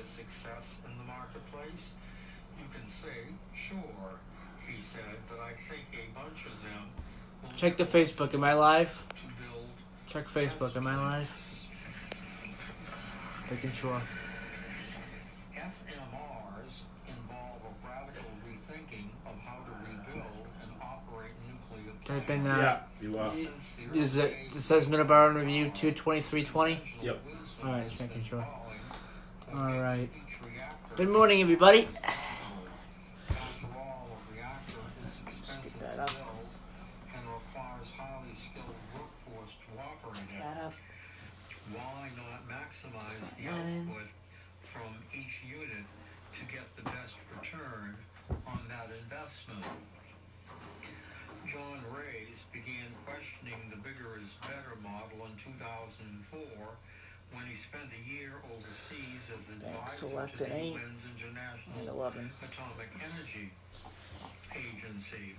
success in the marketplace? You can say, sure, he said, but I think a bunch of them will Check the Facebook. Am I live? to build Check Facebook. Am I live? Making sure. SMRs involve a radical rethinking of how to rebuild and operate nuclear plants. Type in, you are. it says Middleboro Review 22320? Yep. Alright, just making sure. Alright. Good morning, everybody. After all, a reactor is expensive to build and requires highly skilled workforce to operate it. Why not maximize the output from each unit to get the best return on that investment? John Rays began questioning the bigger is better model in 2004 when he spent a year overseas as advisor to the UN's International Atomic Energy Agency.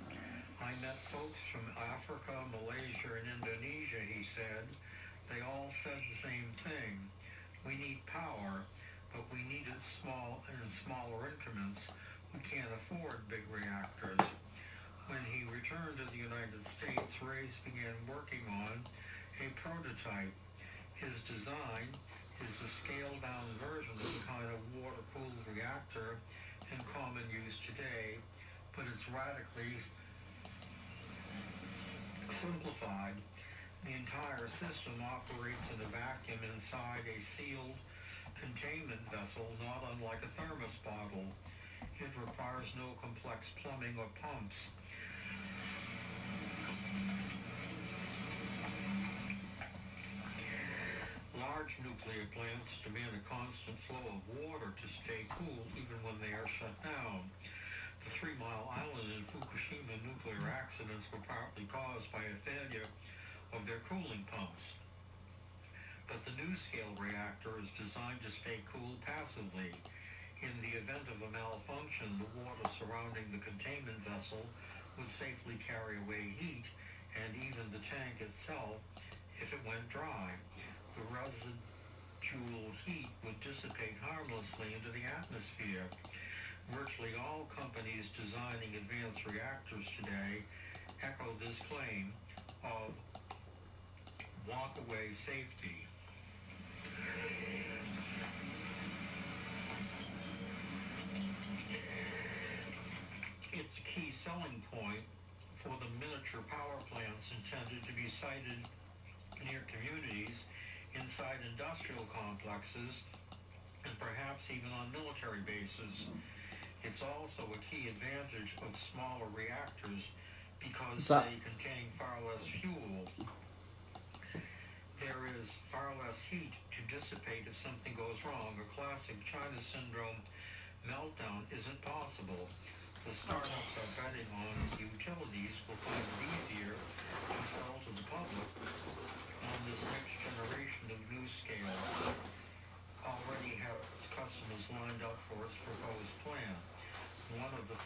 I met folks from Africa, Malaysia, and Indonesia, he said. They all said the same thing. We need power, but we need it in smaller increments. We can't afford big reactors. When he returned to the United States, Rays began working on a prototype. His design is a scaled-down version of the kind of water-cooled reactor in common use today, but it's radically simplified. The entire system operates in a vacuum inside a sealed containment vessel, not unlike a thermos bottle. It requires no complex plumbing or pumps. Large nuclear plants demand a constant flow of water to stay cool even when they are shut down. The 3 Mile Island and Fukushima nuclear accidents were partly caused by a failure of their cooling pumps. But the NuScale reactor is designed to stay cool passively. In the event of a malfunction, the water surrounding the containment vessel would safely carry away heat and even the tank itself if it went dry. The residual heat would dissipate harmlessly into the atmosphere. Virtually all companies designing advanced reactors today echo this claim of walk-away safety. It's a key selling point for the miniature power plants intended to be sited near communities, inside industrial complexes, and perhaps even on military bases. It's also a key advantage of smaller reactors because they contain far less fuel. There is far less heat to dissipate if something goes wrong. A classic China syndrome meltdown isn't possible. The startups are betting on utilities will find it easier to sell to the public on this next generation of NuScale. Already has customers lined up for its proposed plan. One is the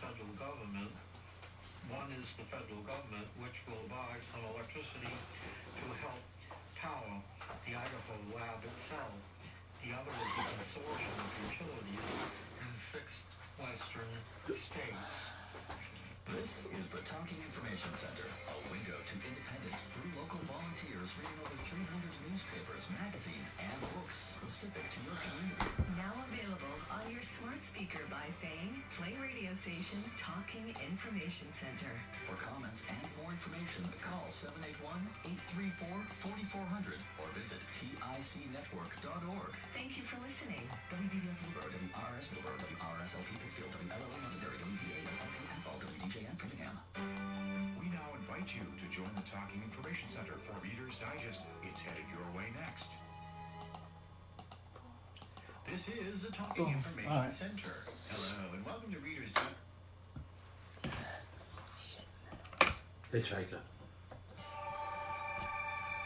federal government, which will buy some electricity to help power the Idaho lab itself. The other is a consortium of utilities in 6 western states. This is the Talking Information Center, a window to independence through local volunteers reading over 300 newspapers, magazines, and books specific to your community. Now available on your smart speaker by saying, play radio station Talking Information Center. For comments and more information, call 781-834-4400 or visit ticnetwork.org. Thank you for listening. WBBF Middleboro, WRS Middleboro, WRSLP Pittsfield, WLLA Londonderry, WVA LLP Athol, WDJN Framingham. We now invite you to join the Talking Information Center for Reader's Digest. It's headed your way next. This is the Talking Information Center. Hello, and welcome to Reader's Digest. Hitchhiker.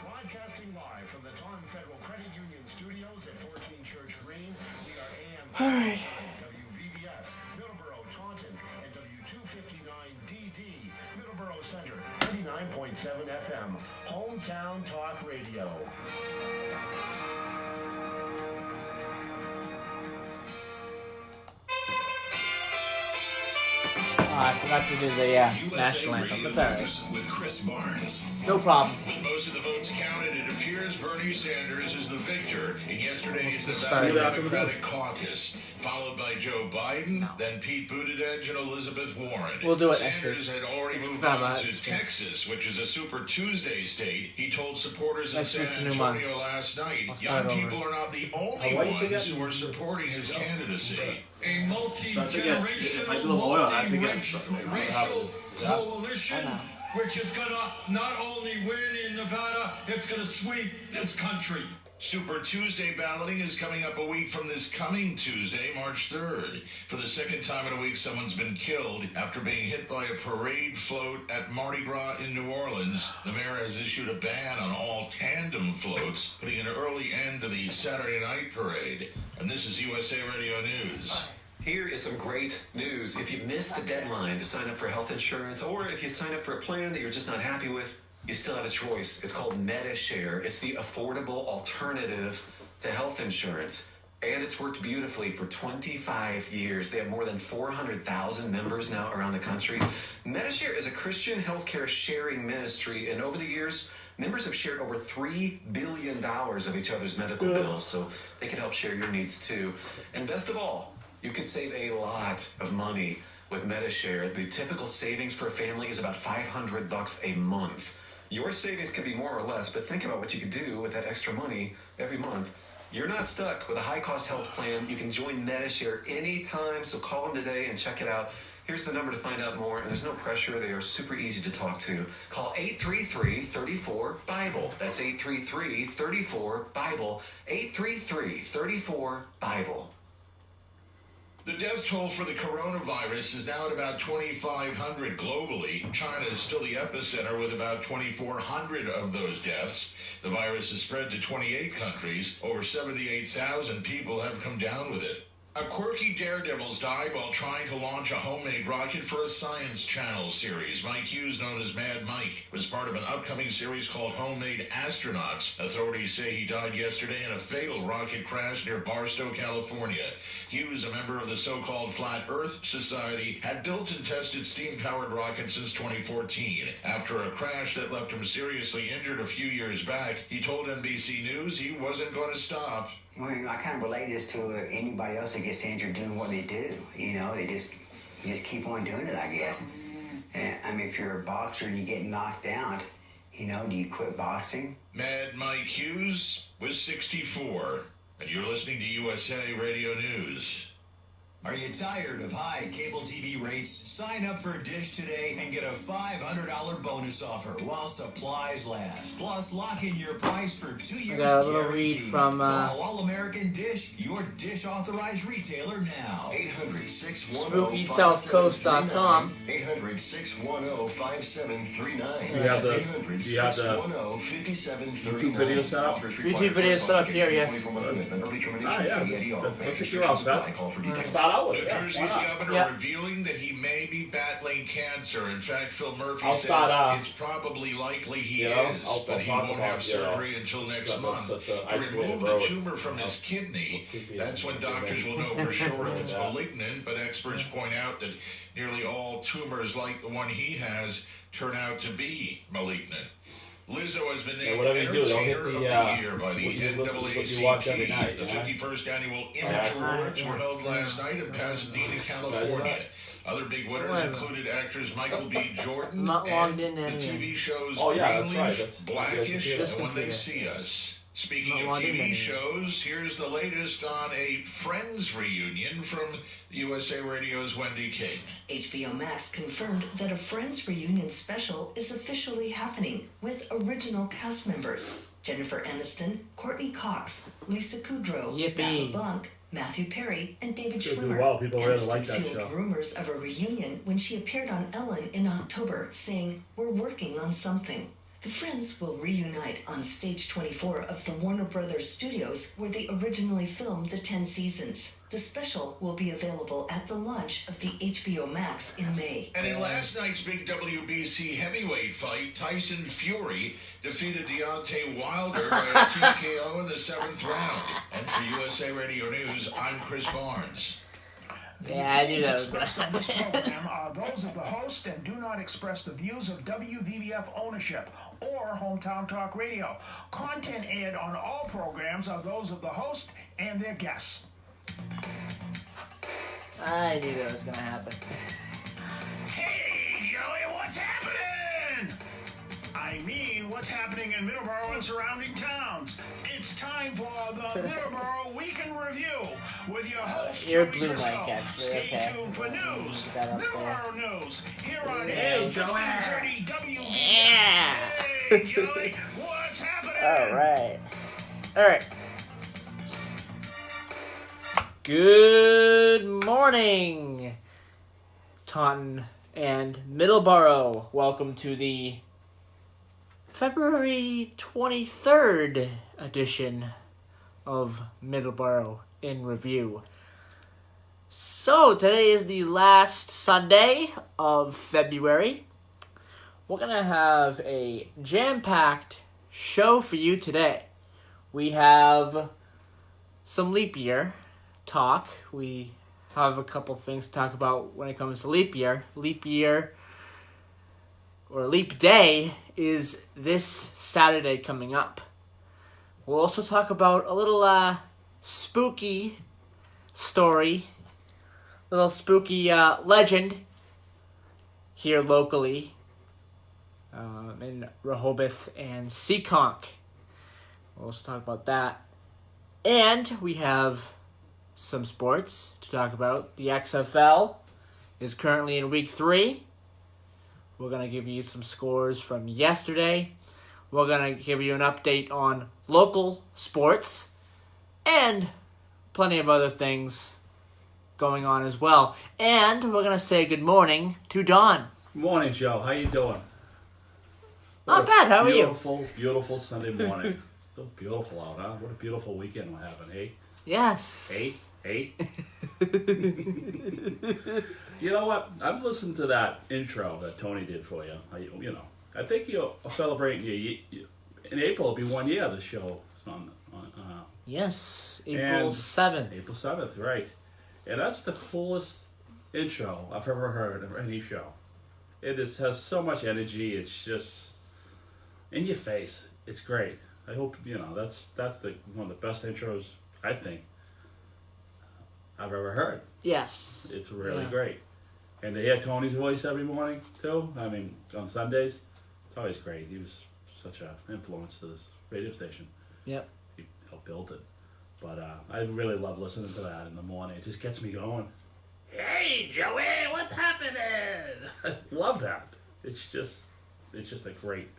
Broadcasting live from the Taunton Federal Credit Union Studios at 14 Church Green, we are AM WVBF, Middleboro, Taunton, and W259DD, Middleboro Center, 99.7 FM, Hometown Talk Radio. I forgot to do the national anthem. That's alright. With Chris Barnes. No problem. With most of the votes counted, it appears Bernie Sanders is the victor in yesterday's Almost Nevada started. Democratic caucus, followed by Joe Biden, then Pete Buttigieg and Elizabeth Warren. We'll do it next week. Sanders had already moved Forgot about on it. to Texas, which is a Super Tuesday state. He told supporters in Next San week's a new month. Antonio last night, I'll start young over. people are not the only why you ones forget- who are supporting his candidacy. A multi-generational, if I do a oil, I forget multi-racial disaster. coalition, I know. which is going to not only win in Nevada, it's going to sweep this country. Super Tuesday balloting is coming up a week from this coming Tuesday, March 3rd. For the second time in a week, someone's been killed after being hit by a parade float at Mardi Gras in New Orleans. The mayor has issued a ban on all tandem floats, putting an early end to the Saturday night parade. And this is USA Radio News. Here is some great news. If you missed the deadline to sign up for health insurance, or if you sign up for a plan that you're just not happy with, you still have a choice. It's called MediShare. It's the affordable alternative to health insurance. And it's worked beautifully for 25 years. They have more than 400,000 members now around the country. MediShare is a Christian healthcare sharing ministry, and over the years, members have shared over $3 billion of each other's medical bills, so they can help share your needs too. And best of all, you can save a lot of money with MediShare. The typical savings for a family is about $500 a month. Your savings can be more or less, but think about what you could do with that extra money every month. You're not stuck with a high-cost health plan. You can join MediShare anytime, so call them today and check it out. Here's the number to find out more, and there's no pressure. They are super easy to talk to. Call 833-34-BIBLE. That's 833-34-BIBLE. 833-34-BIBLE. The death toll for the coronavirus is now at about 2,500 globally. China is still the epicenter with about 2,400 of those deaths. The virus has spread to 28 countries. Over 78,000 people have come down with it. A quirky daredevils died while trying to launch a homemade rocket for a Science Channel series. Mike Hughes, known as Mad Mike, was part of an upcoming series called Homemade Astronauts. Authorities say he died yesterday in a fatal rocket crash near Barstow, California. Hughes, a member of the so-called Flat Earth Society, had built and tested steam-powered rockets since 2014. After a crash that left him seriously injured a few years back, he told NBC News he wasn't going to stop. Well, I kind of relate this to anybody else that gets injured doing what they do. You know, you just keep on doing it, I guess. And, I mean, if you're a boxer and you get knocked out, you know, do you quit boxing? Mad Mike Hughes was 64, and you're listening to USA Radio News. Are you tired of high cable TV rates? Sign up for Dish today and get a $500 bonus offer while supplies last. Plus, lock in your price for 2 years. I got a little read from Call All-American Dish, your Dish authorized retailer now. SpookySouthCoast.com. 800-610-5739. You have the YouTube video set up? YouTube video set up here, yes. Ah, yeah. Let's take your off, Scott. Start out with New it. Yeah, Jersey's why not? governor Yep. revealing that he may be battling cancer. In fact, Phil Murphy I'll says start, it's probably likely he you know, is, I'll but he talk won't about, have surgery until next month. the To isolated remove the road. tumor from his kidney, that's when doctors will know for sure if it's malignant, but experts point out that nearly all tumors like the one he has turn out to be malignant. Lizzo has been named whatever you do, don't hit Entertainer the, of the Year by the what you listen- what you NAACP. watch every night, The yeah? 51st Annual Image Alright. Awards were held last night in Pasadena, California. Other big winners included actors Michael B. Jordan Not logged in and the anyway. TV shows Oh, yeah, that's right. Greenleaf, That's- Blackish, Just and When They computer. See Us. Speaking Not of logged in TV anyway. shows, here's the latest on a Friends reunion from USA Radio's Wendy King. HBO Max confirmed that a Friends reunion special is officially happening with original cast members. Jennifer Aniston, Courtney Cox, Lisa Kudrow, Yippee. Matt LeBlanc, Matthew Perry, and David Should do Schwimmer. well. People really Aniston like that fueled show. rumors of a reunion when she appeared on Ellen in October, saying, "We're working on something." The Friends will reunite on Stage 24 of the Warner Brothers Studios, where they originally filmed the 10 seasons. The special will be available at the launch of the HBO Max in May. And in last night's big WBC heavyweight fight, Tyson Fury defeated Deontay Wilder by a TKO in the 7th round. And for USA Radio News, I'm Chris Barnes. Yeah, I knew that was going to expressed on this happen. program are those of the host and do not express the views of WVBF ownership or Hometown Talk Radio. Content aired on all programs are those of the host and their guests. I knew that was going to happen. Hey, Joey, what's happening? I mean, what's happening in Middleboro and surrounding towns? It's time for the Middleboro Week in Review with your host, You're Joey blue Driscoll. mic, actually. Stay Okay. tuned for news, Get that up Middleboro news, here on Hey, 1530 WVBF. Yeah. Hey, Joey, what's happening? All right. Good morning, Taunton and Middleboro. Welcome to the February 23rd edition of Middleboro in Review. So, today is the last Sunday of February. We're going to have a jam-packed show for you today. We have some leap year talk. We have a couple things to talk about when it comes to leap year. Leap year, or leap day, is this Saturday coming up. We'll also talk about a little spooky story, little spooky legend here locally in Rehoboth and Seekonk. We'll also talk about that. And we have some sports to talk about. The XFL is currently in week 3. We're going to give you some scores from yesterday. We're going to give you an update on local sports and plenty of other things going on as well. And we're going to say good morning to Don. Good morning, Joe. How you doing? Not bad. How are you? Beautiful Sunday morning. So beautiful out, huh? What a beautiful weekend we're having, hey? Yes. Hey? You know what? I've listened to that intro that Tony did for you. I think you're celebrating in April. It'll be 1 year. The show is on. Yes, April 7th. April 7th, right? And that's the coolest intro I've ever heard of any show. It has so much energy. It's just in your face. It's great. I hope that's one of the best intros I think I've ever heard. Yes. It's really great. And to hear Tony's voice every morning too. I mean, on Sundays, it's always great. He was such an influence to this radio station. Yep. He helped build it. But I really love listening to that in the morning. It just gets me going. Hey, Joey, what's happening? I love that. It's just a great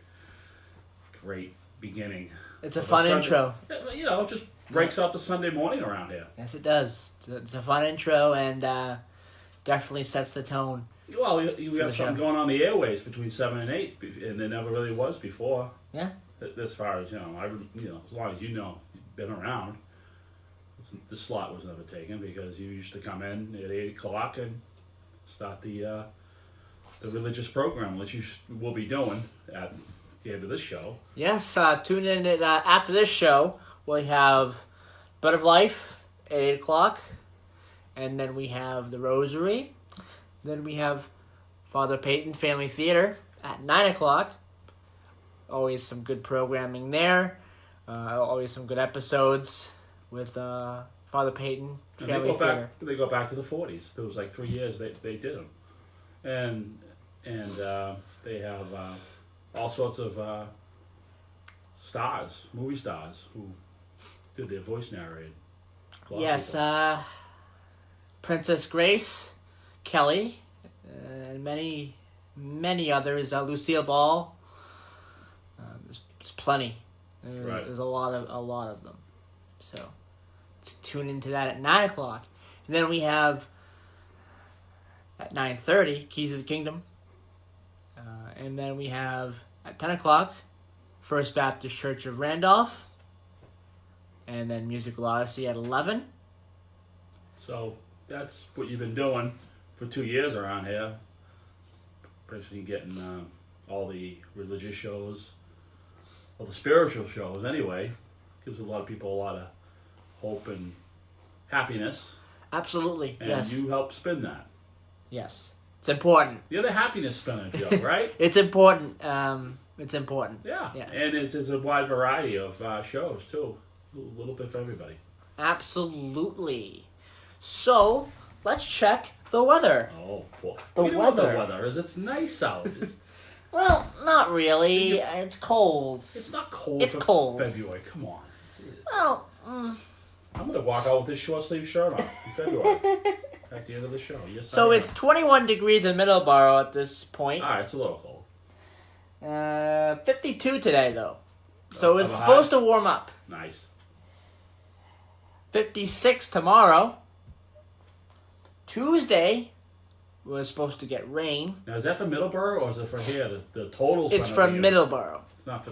beginning. It's a fun intro. It just breaks up the Sunday morning around here. Yes, it does. It's a fun intro and definitely sets the tone. Well, we have something going on the airways between 7 and 8, and there never really was before. Yeah. As far as, as long as you've been around, the slot was never taken because you used to come in at 8 o'clock and start the religious program, which you will be doing at the end of this show. Yes, tune in after this show. We have Bread of Life at 8 o'clock. And then we have the Rosary. Then we have Father Peyton Family Theater at 9 o'clock. Always some good programming there. Always some good episodes with Father Peyton Family Theater. They go back to the 40s. There was like 3 years they did them. And they have all sorts of movie stars, who did their voice narrated. Yes, Princess Grace Kelly, and many others. Lucille Ball. There's plenty. Right. There's a lot of them. So tune into that at 9 o'clock, and then we have at 9:30 Keys of the Kingdom, and then we have at 10 o'clock First Baptist Church of Randolph, and then Musical Odyssey at 11. So that's what you've been doing for 2 years around here. Basically getting all the religious shows, all the spiritual shows anyway. Gives a lot of people a lot of hope and happiness. Absolutely. And yes. you help spin that. Yes. It's important. You're the happiness spinner, Joe, right? It's important. It's important. Yeah. Yes. And it's a wide variety of shows, too. A little bit for everybody. Absolutely. So, let's check the weather. Oh, boy. The You know what weather. the weather is. It's nice out. Well, not really. It's cold. It's not cold. It's for cold. February. Come on. Well, I'm going to walk out with this short sleeve shirt on in February. At the end of the show. Yes, so I am. it's 21 degrees in Middleboro at this point. All right, it's a little cold. 52 today, though. So it's high? supposed to warm up. Nice. 56 tomorrow. Tuesday, we're supposed to get rain. Now, is that for Middleboro or is it for here? The total. It's center of from the Middleboro. It's not for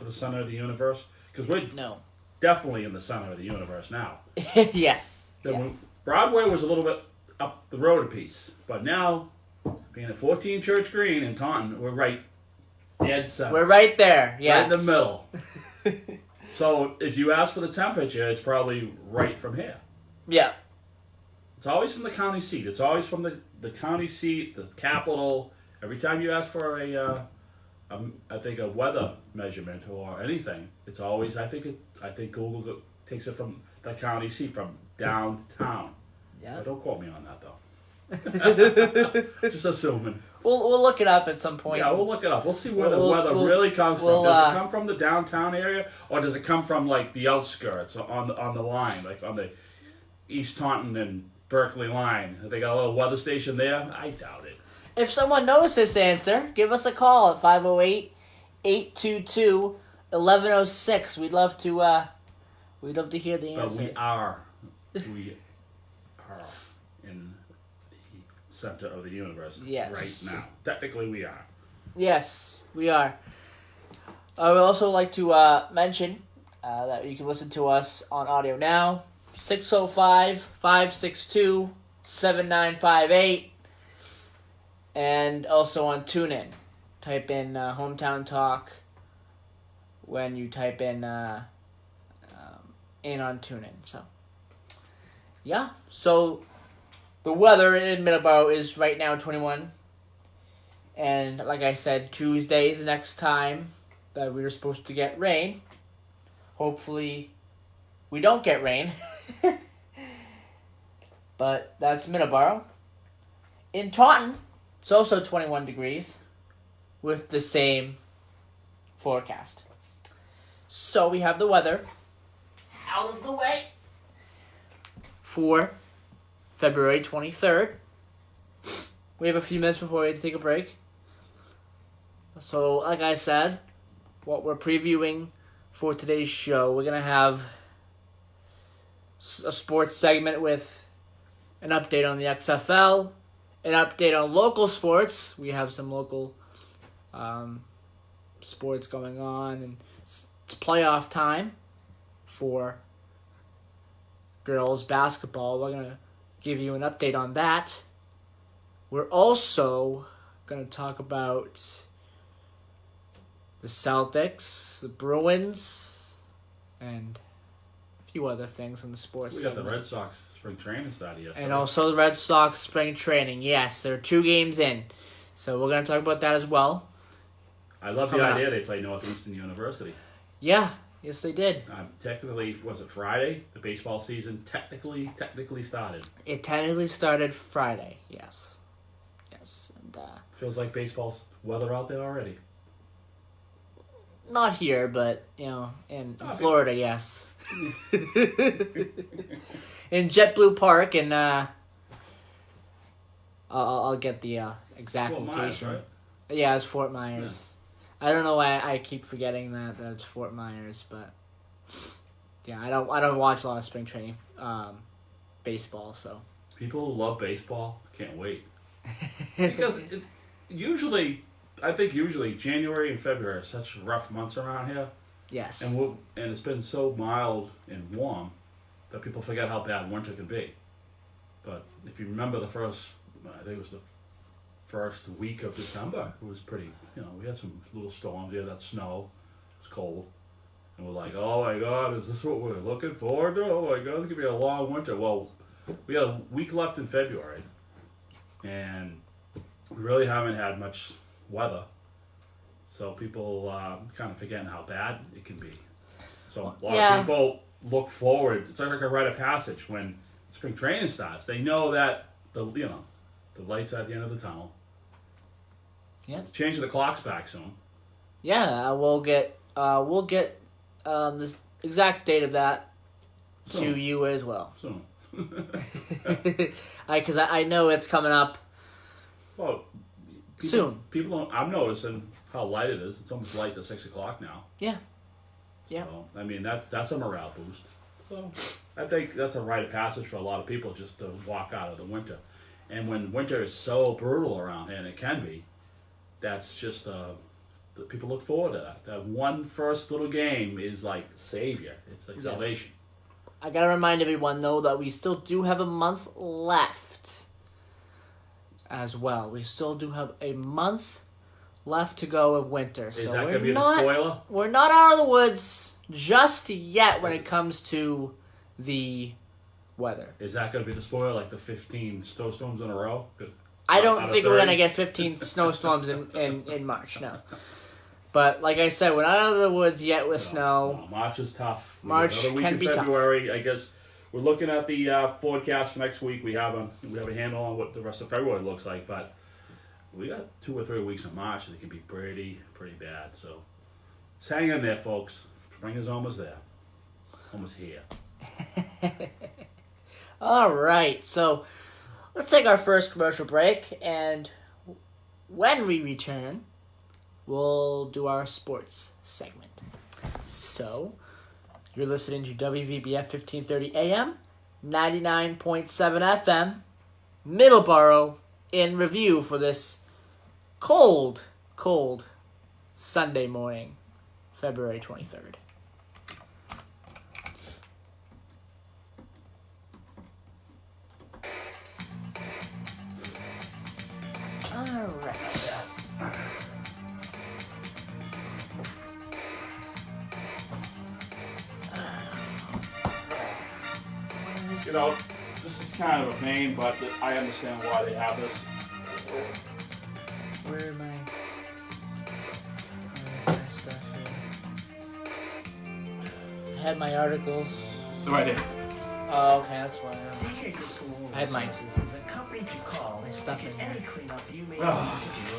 the center of the universe because we're No. definitely in the center of the universe now. Yes. Yes. Broadway was a little bit up the road a piece, but now being at 14 Church Green in Taunton, we're right dead center. We're right there. Yes. Right in the middle. So if you ask for the temperature, it's probably right from here. Yeah. It's always from the county seat. It's always from the county seat, the capital. Every time you ask for I think a weather measurement or anything, it's always I think Google takes it from the county seat from downtown. Yeah. But don't quote me on that though. Just assuming. We'll look it up at some point. Yeah, we'll look it up. We'll see where the weather really comes from. Does it come from the downtown area, or does it come from like the outskirts on the line, like on the East Taunton and Berkeley line? They got a little weather station there. I doubt it. If someone knows this answer, give us a call at 508-822-1106. We'd love to hear the answer. But we are in the center of the universe Yes. right now. Technically, we are. Yes, we are. I would also like to mention that you can listen to us on audio now, 605-562-7958, and also on TuneIn. Type in Hometown Talk when you type in on TuneIn. So, yeah. So, the weather in Middleboro is right now 21. And like I said, Tuesday is the next time that we were supposed to get rain. Hopefully, we don't get rain. But that's Middleboro. In Taunton, it's also 21 degrees with the same forecast. So we have the weather out of the way for February 23rd. We have a few minutes before we have to take a break. So, like I said, what we're previewing for today's show, we're going to have a sports segment with an update on the XFL, an update on local sports. We have some local sports going on, and it's playoff time for girls basketball. We're going to give you an update on that. We're also going to talk about the Celtics, the Bruins, and a few other things in the sports. We got the Red Sox spring training started yesterday. And also the Red Sox spring training. Yes, they're 2 games in. So we're going to talk about that as well. I love the idea they play Northeastern University. Yeah, yes they did. Technically, was it Friday? The baseball season technically started. It technically started Friday, yes. Yes. And, feels like baseball's weather out there already. not here, but, in Florida, yes. In JetBlue Park, and I'll get the exact Fort location. Myers, right? Yeah, it's Fort Myers. Yeah. I don't know why I keep forgetting that it's Fort Myers, but yeah, I don't watch a lot of spring training baseball, so. People who love baseball can't wait. Because I think usually January and February are such rough months around here. Yes. And it's been so mild and warm that people forget how bad winter can be. But if you remember I think it was the first week of December, it was pretty, we had some little storms, we had that snow, it was cold. And we're like, oh my God, is this what we're looking forward to? Oh my God, it's going to be a long winter. Well, we got a week left in February, and we really haven't had much weather. So people kind of forgetting how bad it can be. So a lot of people look forward. It's like a rite of passage when spring training starts. They know that the lights at the end of the tunnel. Yeah. Changing the clocks back soon. Yeah, we'll get this exact date of that to you as well. Soon. Because I know it's coming up. Well, soon. People don't. I'm noticing how light it is. It's almost light to 6 o'clock now. Yeah. Yeah. So, I mean that's a morale boost. So I think that's a rite of passage for a lot of people just to walk out of the winter. And when winter is so brutal around here, and it can be, that's just the people look forward to that. That one first little game is like savior. It's like salvation. I gotta remind everyone though that we still do have a month left as well. We still do have a month left to go of winter. Is that gonna be the spoiler? We're not out of the woods just yet when it comes to the weather. Is that gonna be the spoiler, like the 15 snowstorms in a row? I don't think we're gonna get 15 snowstorms in March, no. But like I said, we're not out of the woods yet with snow. No, March is tough. March can be February, tough. I guess we're looking at the forecast for next week. We have a handle on what the rest of February looks like, but we got 2 or 3 weeks of March that can be pretty bad. So let's hang in there, folks. Spring is almost there, almost here. All right, so let's take our first commercial break, and when we return, we'll do our sports segment. So, you're listening to WVBF 1530 AM, 99.7 FM, Middleboro, in review for this cold Sunday morning, February 23rd. All right. You know, this is kind of a pain, but I understand why they have this. Where am I? Where's my stuff here? I had my articles. Right here. Oh, okay, that's why. I had mine. Is a company to call My stuff to in get here. any cleanup you may need to do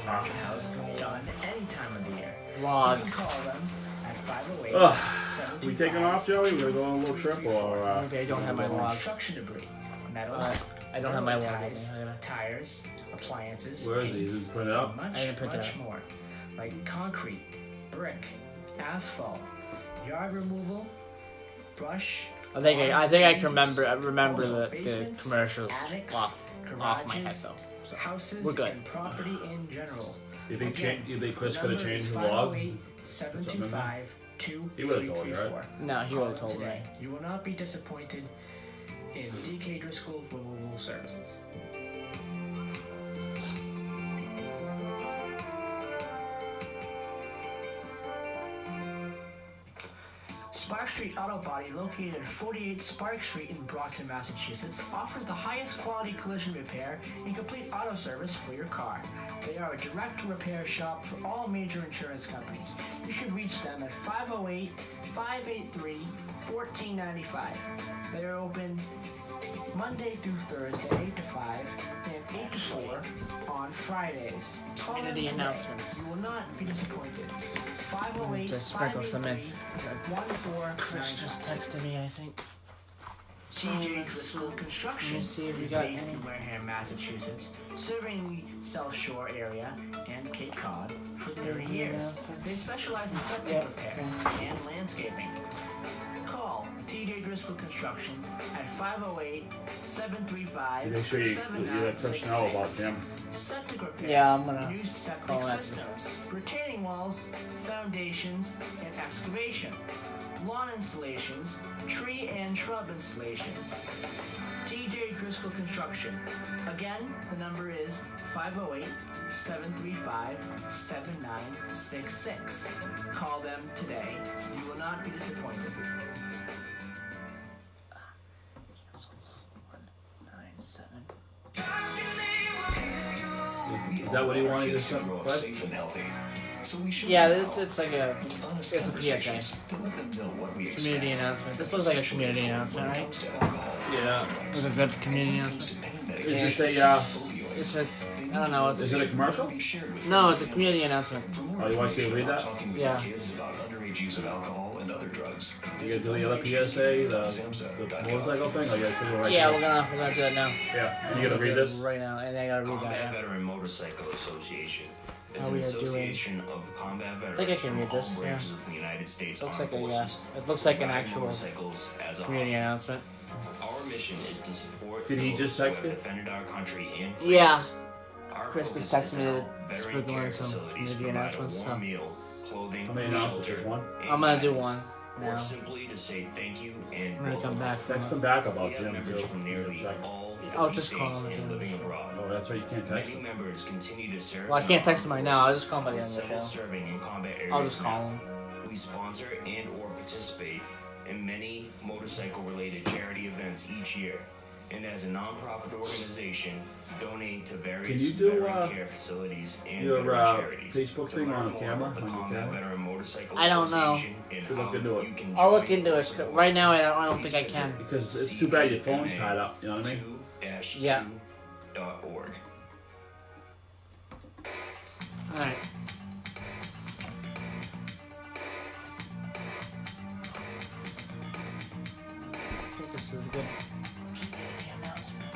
around your house done any time of the year. Log. You can call them at 508 We taking off, Joey? We're going on a little trip, or Okay, I don't have my log. Construction debris, metals, Alright, I don't have my log. ties, I gotta- tires, appliances, Where is he? paints, Is it printed out? much, I didn't print it much out. more, like concrete, brick, asphalt, yard removal, brush. I think I can remember Also, the basements, commercials attics, off my head garages, though. So houses we're good. and property in general. You think Chris The could have number changed is the log? 508-725-2334. He would've told you, right? No, he Call would have them told me. today. You will not be disappointed in DK Driscoll Removal Services. Spark Street Auto Body, located at 48 Spark Street in Brockton, Massachusetts, offers the highest quality collision repair and complete auto service for your car. They are a direct repair shop for all major insurance companies. You should reach them at 508-583-1495. They are open Monday through Thursday, 8 to 5, and 8 to 4 on Fridays. Call them Community today. announcements. You will not be disappointed. 508 Just sprinkle some in. 1495. Chris just texted me, I think. TJ Driscoll Construction Let me see if we is got based any. in Wareham, Massachusetts, serving the South Shore area and Cape Cod for 30 years. They specialize in septic repair and landscaping. Call TJ Driscoll Construction at 508-735-7966. Make sure you let Chris know about him. Septic repair. Yeah, I'm gonna New septic call that. systems, retaining walls, foundations, and excavation. Lawn installations, tree and shrub installations. TJ Driscoll Construction. Again, the number is 508-735-7966. Call them today. You will not be disappointed. that what he wanted kids to to grow up play? safe and healthy. So we should Yeah, allow it's like a honest it's a conversations PSA. to let them know what we Community expect. announcement. This looks like a community When announcement, it right? comes to alcohol, Yeah. It was a good community when it comes announcement. to pain Is medication, this a, opioids, It's a I don't know. is it a commercial? be shared with No, friends it's a and community family. announcement. For more Oh, you want to information read about that? talking with Yeah. your kids about underage use of alcohol and other drugs, You gonna do the other PSA, the motorcycle thing? Oh, yeah, right Yeah, there. we're gonna do that now. Yeah. And you gonna read this? Right now, and I gotta read Combat that. Yeah. Veteran Motorcycle Association is Oh, an we are doing- association of combat I veterans think I can from read all this, yeah. branches of the United States Looks Armed like a, Forces. it looks like who an ride actual motorcycles as a community hobby. announcement. Our mission is to support Did he those just who text have you? defended our country and Yeah. freedoms. Our Chris focus just texted is to me help to veteran sprinkle care in some facilities community provide a announcements, warm so. meal, clothing, How many announcements? shelter, Just one? and I'm gonna do guidance. one now. Or simply to say thank you and I'm gonna come welcome. back. Text them back We about have Jim, members too. from nearly Check. all 50 I'll just call states him and again. living abroad. Oh, that's right, you can't text Many them. members continue to serve. Well, I in can't our text him armed right now. I'll forces, just call him by the with end of the several show. serving in combat areas. I'll just now. call him. We sponsor and or participate in many motorcycle-related charity events each year, and as a non-profit organization, donate to various Can you do, veteran care facilities and your, veteran charities. Facebook To thing learn on the more camera, about the on your Combat camera? Veteran Motorcycle I don't know. Association and Should look how into it. you can I'll look join into or it. support, Right now, I don't think I can. Because it's too bad your phone's tied up, you know what I mean? Yeah. 2-2.org. Alright. I think this is a good community announcement.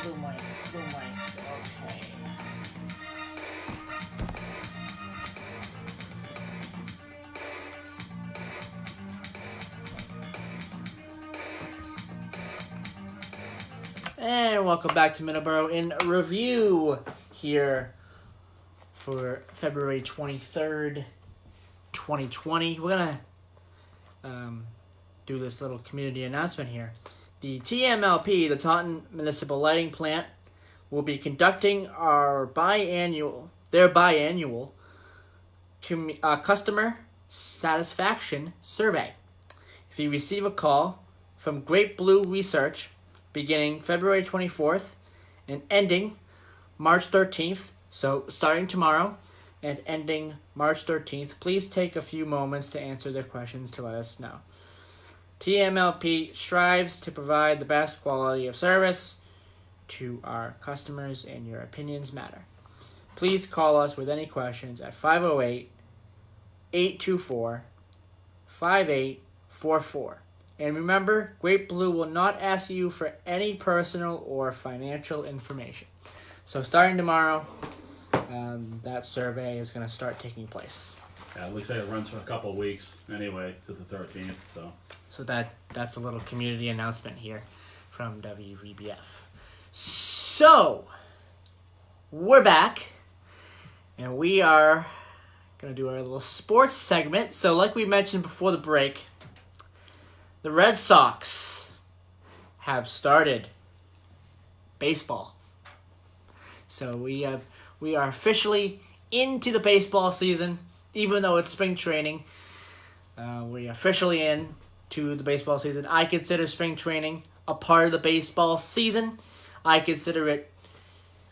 Blue mic, okay. And welcome back to Middleboro in Review here for February 23rd, 2020. We're going to do this little community announcement here. The TMLP, the Taunton Municipal Lighting Plant, will be conducting their biannual customer satisfaction survey. If you receive a call from Great Blue Research beginning February 24th and ending March 13th, so starting tomorrow and ending March 13th, please take a few moments to answer their questions to let us know. TMLP strives to provide the best quality of service to our customers, and your opinions matter. Please call us with any questions at 508-824-5844. And remember, Great Blue will not ask you for any personal or financial information. So starting tomorrow, that survey is going to start taking place. Yeah, at least it runs for a couple of weeks anyway, to the 13th, so. So that's a little community announcement here from WVBF. So, we're back, and we are going to do our little sports segment. So like we mentioned before the break, the Red Sox have started baseball. So we are officially into the baseball season, even though it's spring training. We are officially into the baseball season. I consider spring training a part of the baseball season. I consider it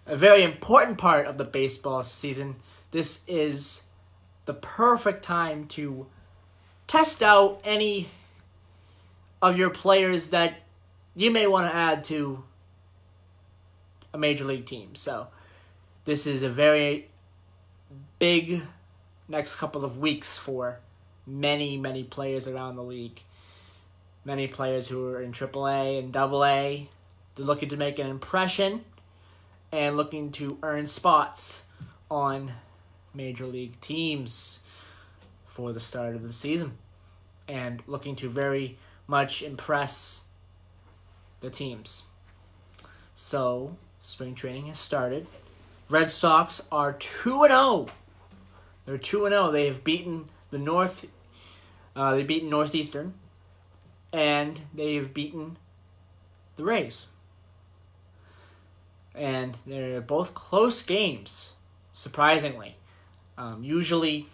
a very important part of the baseball season. This is the perfect time to test out any of your players that you may want to add to a major league team. So this is a very big next couple of weeks for many, many players around the league. Many players who are in AAA and AA. They're looking to make an impression and looking to earn spots on major league teams for the start of the season. And looking to very much impress the teams. So, spring training has started. Red Sox are 2-0. They're 2-0. They have beaten the they beaten Northeastern, and they have beaten the Rays. And they're both close games, surprisingly. Usually,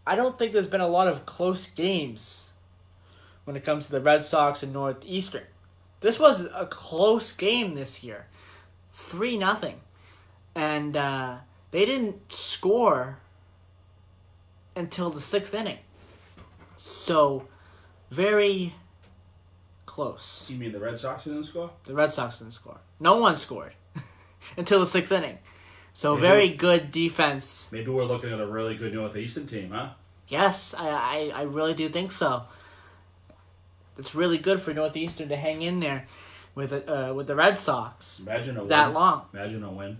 I don't think there's been a lot of close games when it comes to the Red Sox and Northeastern. This was a close game this year. 3-0. And they didn't score until the 6th inning. So, very close. You mean the Red Sox didn't score? The Red Sox didn't score. No one scored until the 6th inning. So, very good defense. Maybe we're looking at a really good Northeastern team, huh? Yes, I really do think so. It's really good for Northeastern to hang in there with the Red Sox. Imagine a that win. long. Imagine a win.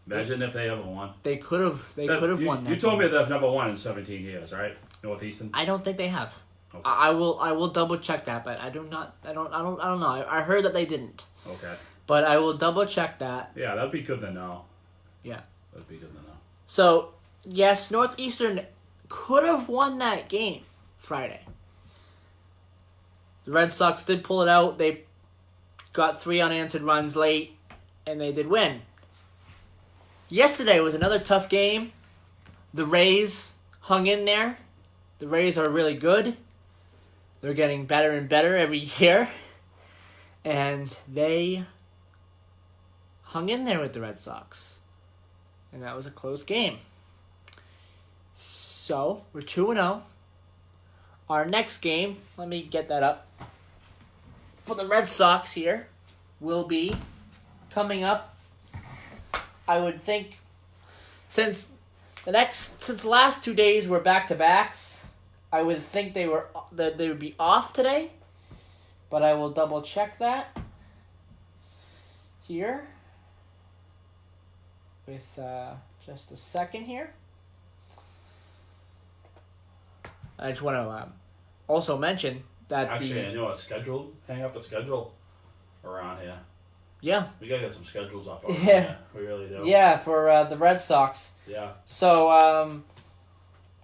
Imagine if they ever won. They could have won that. You told game. me they've never won in 17 years, right? Northeastern. I don't think they have. Okay. I will double check that, but I don't know. I heard that they didn't. Okay. But I will double check that. Yeah, that'd be good to know. Yeah. That'd be good to know. So, yes, Northeastern could have won that game Friday. The Red Sox did pull it out. They got 3 unanswered runs late, and they did win. Yesterday was another tough game. The Rays hung in there. The Rays are really good. They're getting better and better every year. And they hung in there with the Red Sox. And that was a close game. So, we're 2-0. Our next game, let me get that up, for the Red Sox here, will be coming up, I would think, since the last 2 days were back-to-backs, I would think they would be off today, but I will double-check that here with just a second here. I just want to also mention that Actually, I know a schedule. Hang up a schedule around here. Yeah. We gotta get some schedules up. Yeah. We really do. Yeah, for the Red Sox. Yeah. So,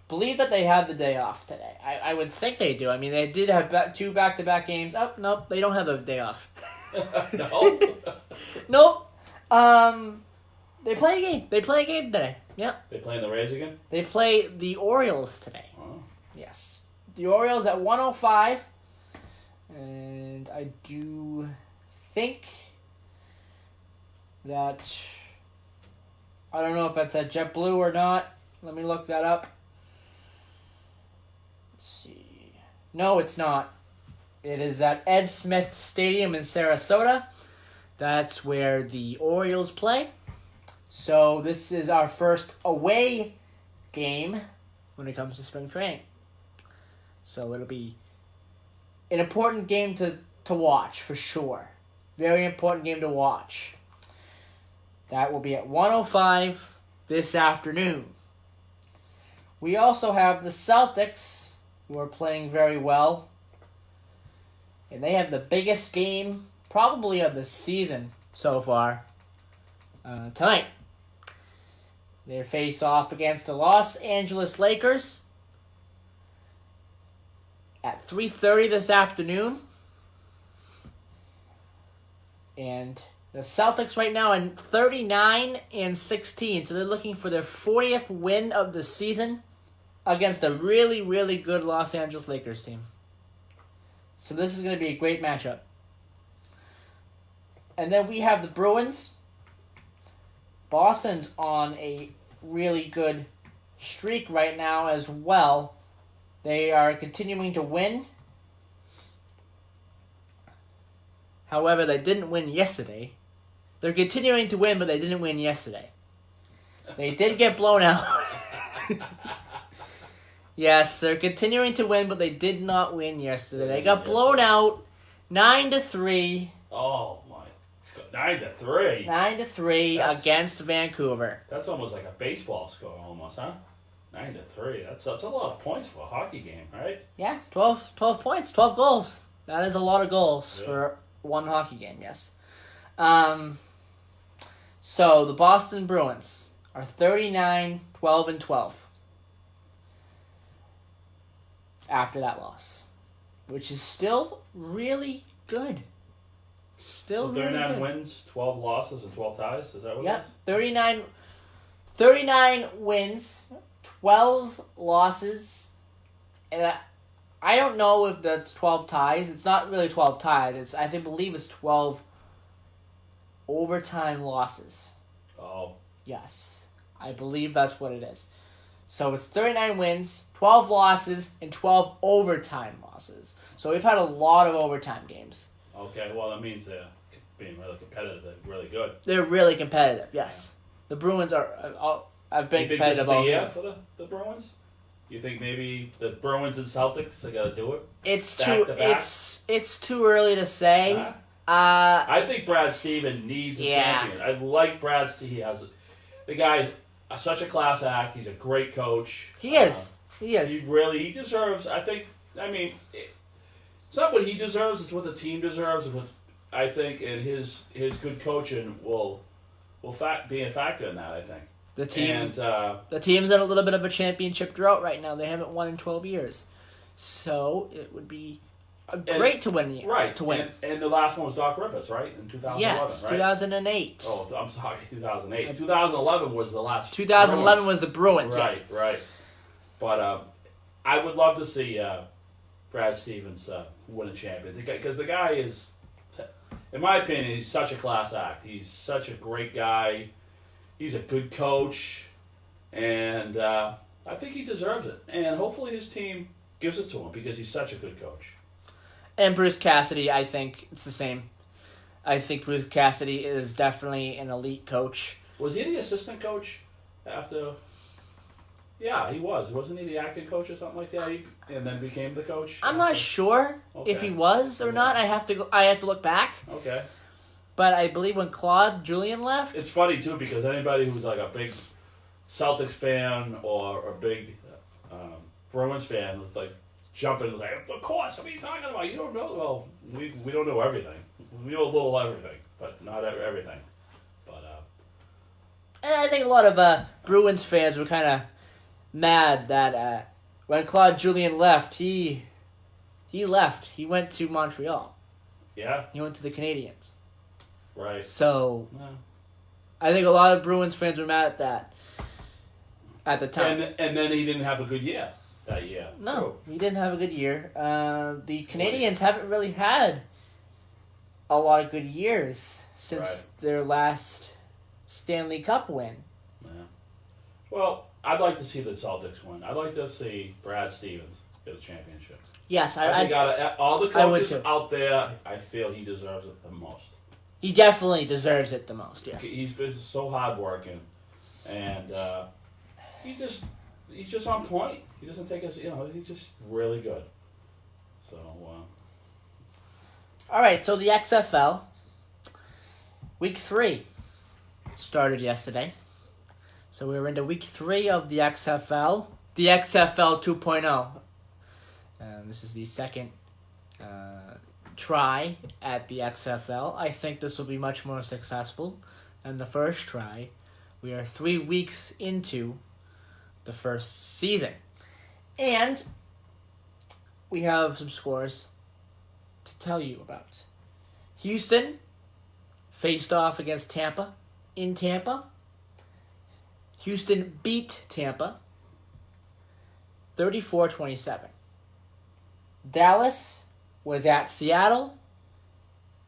believe that they had the day off today. I would think they do. I mean, they did have 2 back-to-back games. Oh, nope, they don't have the day off. No? Nope. They play a game. They play a game today. Yep. They playing the Rays again? They play the Orioles today. Oh. Yes. The Orioles at 1:05. And I do think that, I don't know if that's at JetBlue or not. Let me look that up. Let's see. No, it's not. It is at Ed Smith Stadium in Sarasota. That's where the Orioles play. So this is our first away game when it comes to spring training. So it'll be an important game to watch, for sure. Very important game to watch. That will be at 1:05 this afternoon. We also have the Celtics, who are playing very well. And they have the biggest game, probably of the season so far, tonight. They face off against the Los Angeles Lakers at 3:30 this afternoon. And the Celtics right now are 39-16, so they're looking for their 40th win of the season against a really, really good Los Angeles Lakers team. So this is going to be a great matchup. And then we have the Bruins. Boston's on a really good streak right now as well. They are continuing to win. However, they didn't win yesterday. They're continuing to win, but they didn't win yesterday. They did get blown out. Yes, they're continuing to win, but they did not win yesterday. They got blown out 9-3. Oh my God. 9-3. 9-3 against Vancouver. That's almost like a baseball score almost, huh? 9-3. That's a lot of points for a hockey game, right? Yeah, 12 points, 12 goals. That is a lot of goals for one hockey game, yes. So the Boston Bruins are 39-12-12 after that loss, which is still really good. Still so really 39 good. wins, 12 losses, and 12 ties? Is that what it is? 39 wins, 12 losses, and I don't know if that's 12 ties. It's not really 12 ties. I believe it's 12 overtime losses. Oh. Yes. I believe that's what it is. So it's 39 wins, 12 losses, and 12 overtime losses. So we've had a lot of overtime games. Okay, well, that means they're being really competitive. They're really good. They're really competitive, yes. Yeah. The Bruins have been competitive all season. You think this is the year for the Bruins? You think maybe the Bruins and Celtics are gonna do it? It's too early to say. I think Brad Stevens needs a champion. I like Brad Stevens. The guy, such a class act. He's a great coach. He is. He deserves. It's not what he deserves. It's what the team deserves. And I think, and his good coaching will be a factor in that. I think. The team's in a little bit of a championship drought right now. They haven't won in 12 years. So it would be great to win. Right. To win. And the last one was Doc Rivers, right? In 2011, yes, right? 2008. Oh, I'm sorry, 2008. 2011 was the last. 2011 was the Bruins, right, yes. Right. But I would love to see Brad Stevens win a champion. Because the guy is, in my opinion, he's such a class act. He's such a great guy. He's a good coach, and I think he deserves it. And hopefully his team gives it to him because he's such a good coach. And Bruce Cassidy, I think it's the same. I think Bruce Cassidy is definitely an elite coach. Was he the assistant coach after? Yeah, he was. Wasn't he the acting coach or something like that? And then became the coach? I'm not sure if he was or not. I have to look back. Okay. But I believe when Claude Julien left... It's funny, too, because anybody who's like a big Celtics fan or a big Bruins fan was like jumping like, of course, what are you talking about? You don't know. Well, we don't know everything. We know a little everything, but not everything. But and I think a lot of Bruins fans were kind of mad that when Claude Julien left, he left. He went to Montreal. Yeah. He went to the Canadiens. Right. So, I think a lot of Bruins fans were mad at that at the time. And then he didn't have a good year that year. No, he didn't have a good year. The Canadiens haven't really had a lot of good years since their last Stanley Cup win. Yeah. Well, I'd like to see the Celtics win. I'd like to see Brad Stevens get a championship. Yes, I think all the coaches out there, I feel he deserves it the most. He definitely deserves it the most, yes. He's been so hardworking, and he's just on point. He doesn't take us, he's just really good. So, all right, so the XFL, Week 3 started yesterday. So we're into Week 3 of the XFL 2.0. This is the second try at the XFL. I think this will be much more successful than the first try. We are 3 weeks into the first season. And we have some scores to tell you about. Houston faced off against Tampa in Tampa. Houston beat Tampa 34-27. Dallas was at Seattle,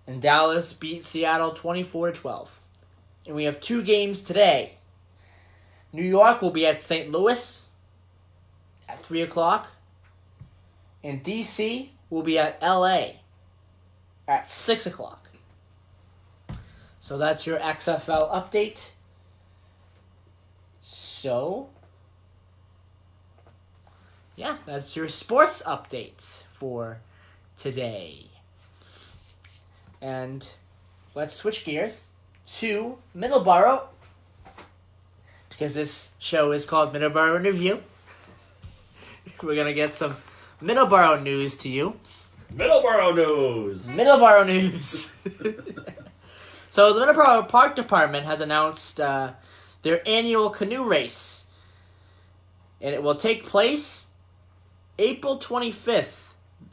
and Dallas beat Seattle 24-12. And we have 2 games today. New York will be at St. Louis at 3 o'clock, and DC will be at LA at 6 o'clock. So that's your XFL update. So, yeah, that's your sports update for today. And let's switch gears to Middleboro, because this show is called Middleboro in Review. We're going to get some Middleboro news to you. Middleboro news! Middleboro news! So the Middleboro Park Department has announced their annual canoe race. And it will take place April 25th.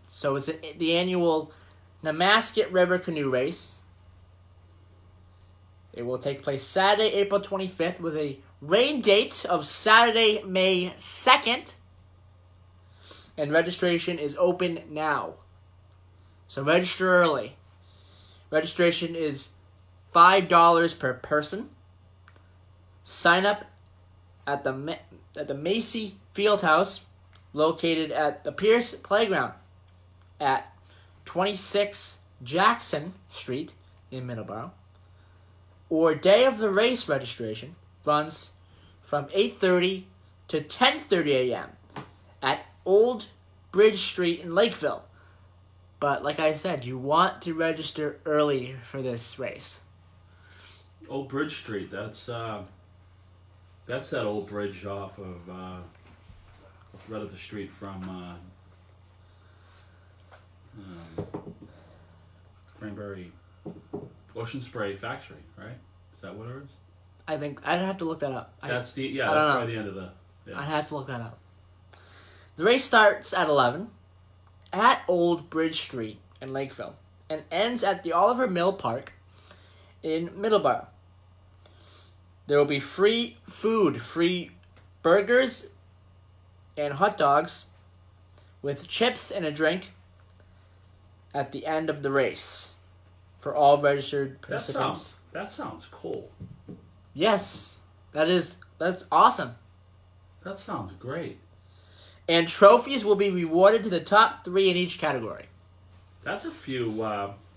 So it's the annual Namasket River Canoe Race. It will take place Saturday, April 25th with a rain date of Saturday, May 2nd. And registration is open now. So register early. Registration is $5 per person. Sign up at the Macy Fieldhouse, located at the Pierce Playground at 26 Jackson Street in Middleboro. Or day of the race registration runs from 8:30 to 10:30 a.m. at Old Bridge Street in Lakeville. But like I said, you want to register early for this race. Old Bridge Street. That's that old bridge off of right up the street from Cranberry Ocean Spray Factory, right? Is that what it is? I think I'd have to look that up. That's the I don't that's know. right the end of the. Yeah. I'd have to look that up. The race starts at 11 at Old Bridge Street in Lakeville and ends at the Oliver Mill Park in Middleborough. There will be free food, free burgers and hot dogs with chips and a drink at the end of the race for all registered participants. That sounds cool. Yes, that's awesome. That sounds great. And trophies will be rewarded to the top 3 in each category. That's a few.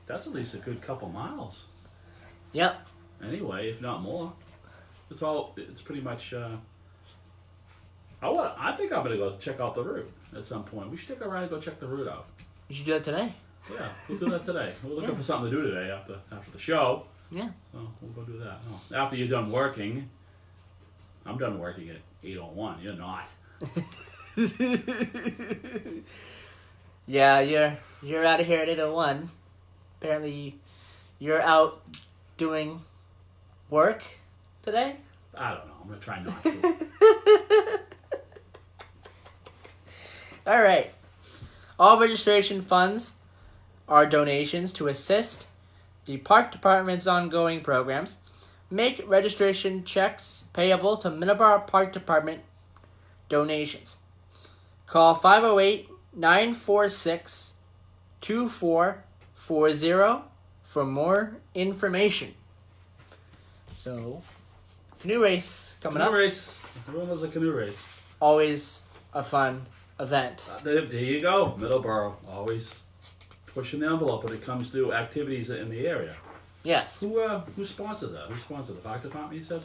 That's at least a good couple miles. Yep. Anyway, if not more, it's pretty much. I think I'm gonna go check out the route at some point. We should take a ride and go check the route out. You should do that today. Yeah, we'll do that today. We're looking for something to do today after the show. Yeah. So we'll go do that. Oh, after you're done working. I'm done working at 8:01. You're not. Yeah, you're out of here at 8:01. Apparently, you're out doing work today. I don't know. I'm gonna try not to. All right. All registration funds are donations to assist the park department's ongoing programs. Make registration checks payable to Middleborough Park Department donations. Call 508-946-2440 for more information. So, canoe race coming up. Canoe race. Everyone loves a canoe race. Always a fun event. There you go. Middleborough. Always pushing the envelope when it comes to activities in the area. Yes. Who sponsors that? Who sponsors the park department, you said?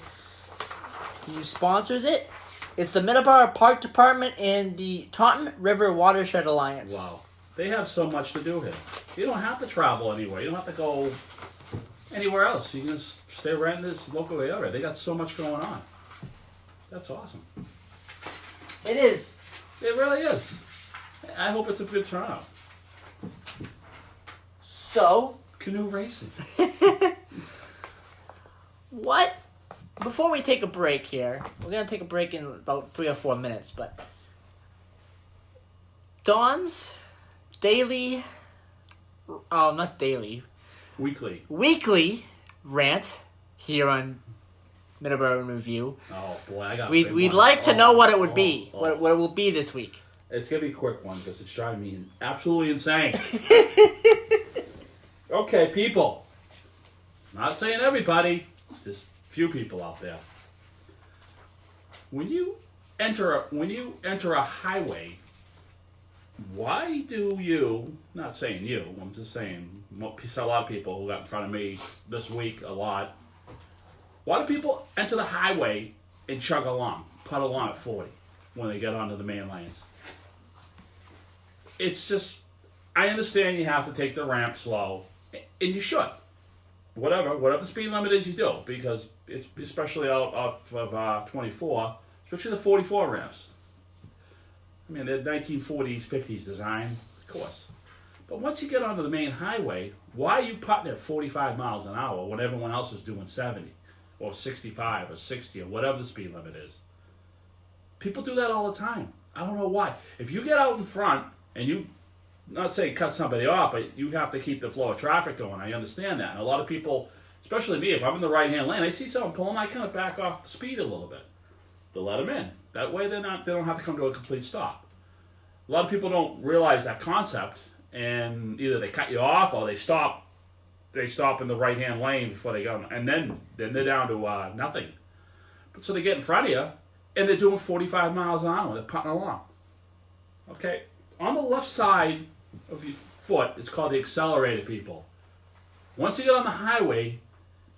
Who sponsors it? It's the Middleborough Park Department and the Taunton River Watershed Alliance. Wow. They have so much to do here. You don't have to travel anywhere. You don't have to go anywhere else. You can just stay right in this local area. They got so much going on. That's awesome. It is. It really is. I hope it's a good turnout. So, canoe racing. What? Before we take a break here, we're going to take a break in about 3 or 4 minutes, but Dawn's daily, not daily, weekly rant here on Middleborough in Review. Oh boy, I got. We'd like to know what it would be, what it will be this week. It's gonna be a quick one because it's driving me absolutely insane. Okay, people. Not saying everybody, just few people out there. When you enter a highway, why do you? Not saying you. I'm just saying a lot of people who got in front of me this week a lot. Why do people enter the highway and chug along, putt along at 40 when they get onto the main lanes? It's just, I understand you have to take the ramp slow, and you should. Whatever the speed limit is, you do, because it's especially out of 24, especially the 44 ramps. I mean, they're 1940s, 50s design, of course. But once you get onto the main highway, why are you putting at 45 miles an hour when everyone else is doing 70? Or 65 or 60 or whatever the speed limit is? People do that all the time. I don't know why. If you get out in front and you, not say cut somebody off, but you have to keep the flow of traffic going. I understand that. And a lot of people, especially me, if I'm in the right-hand lane, I see someone pulling, I kind of back off the speed a little bit to let them in. That way they don't have to come to a complete stop. A lot of people don't realize that concept, and either they cut you off or they stop in the right-hand lane before they go, and then they're down to nothing. So they get in front of you, and they're doing 45 miles an hour. They're putting along. Okay? On the left side of your foot, it's called the accelerator, people. Once you get on the highway,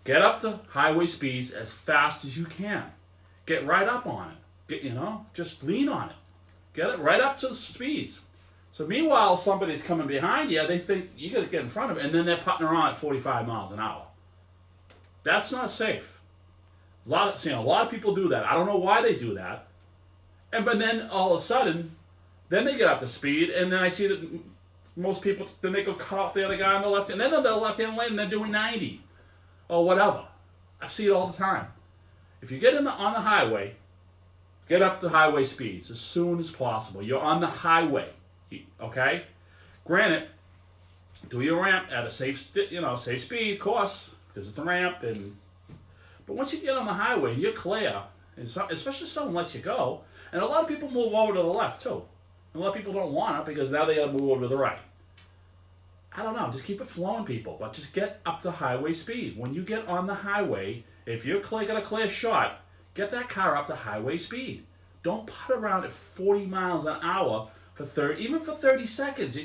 get up to highway speeds as fast as you can. Get right up on it. Just lean on it. Get it right up to the speeds. So meanwhile, somebody's coming behind you, they think you got to get in front of them, and then they're putting around at 45 miles an hour. That's not safe. A lot of people do that. I don't know why they do that. But then all of a sudden, then they get up to speed, and then I see that most people, then they go cut off the other guy on the left, and then they're the left-hand lane, and they're doing 90 or whatever. I see it all the time. If you get on the highway, get up to highway speeds as soon as possible. You're on the highway, okay? Granted, do your ramp at a safe speed, of course, because it's a ramp. But once you get on the highway and you're clear, especially if someone lets you go, and a lot of people move over to the left too. A lot of people don't want it because now they got to move over to the right. I don't know. Just keep it flowing, people. But just get up to highway speed. When you get on the highway, if you're got a clear shot, get that car up to highway speed. Don't putt around at 40 miles an hour for 30 seconds.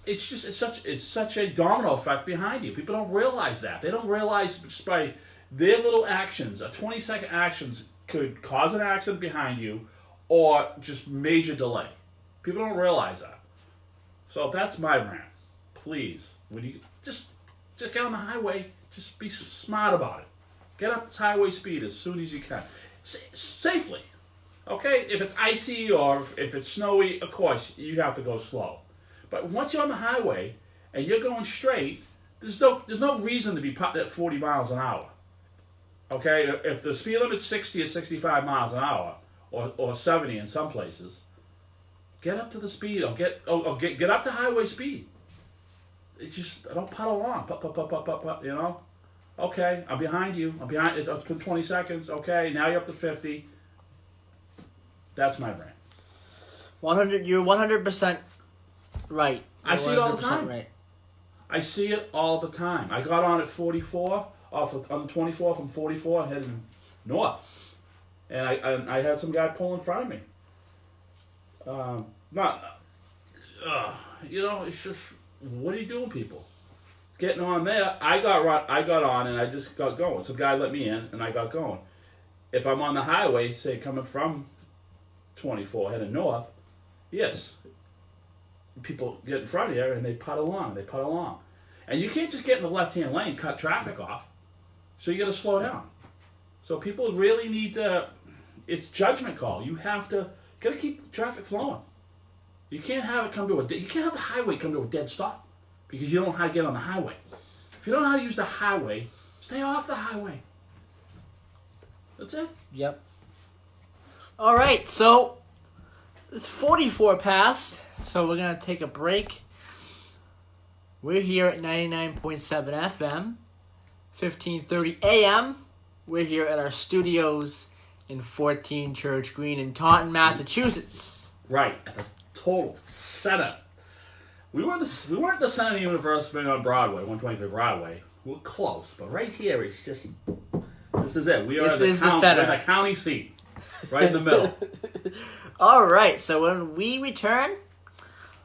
It's such a domino effect behind you. People don't realize that. They don't realize just by their little actions, a 20-second actions could cause an accident behind you or just major delay. People don't realize that. So that's my rant. Please, when you just get on the highway, just be smart about it. Get up to highway speed as soon as you can. Safely. Okay? If it's icy or if it's snowy, of course, you have to go slow. But once you're on the highway and you're going straight, there's no reason to be putting at 40 miles an hour. Okay? If the speed limit's 60 or 65 miles an hour, or 70 in some places, get up to the speed or get up to highway speed. Don't putt along. Putt, Okay, I'm behind you. It's up to 20 seconds. Okay, now you're up to 50. That's my brand. You're 100% right. I see it all the time. Right. I see it all the time. I got on at 44, on 24 from 44, heading north. And I had some guy pull in front of me. It's just, what are you doing, people? Getting on there, I got on and I just got going. Some guy let me in and I got going. If I'm on the highway, say coming from 24 heading north, yes, people get in front of you and they putt along. And you can't just get in the left-hand lane, cut traffic off. So you got to slow down. So people really need to, it's judgment call. You got to keep traffic flowing. You can't have the highway come to a dead stop because you don't know how to get on the highway. If you don't know how to use the highway, stay off the highway. That's it. Yep. All right, so it's 44 past, so we're going to take a break. We're here at 99.7 FM, 1530 AM. We're here at our studios in 14 Church Green in Taunton, Massachusetts. Right, at the total center. We weren't the center of the universe being on Broadway, 123 Broadway. We're close, but right here is just, this is it. This is the center. We're in the county seat, right in the middle. All right, so when we return,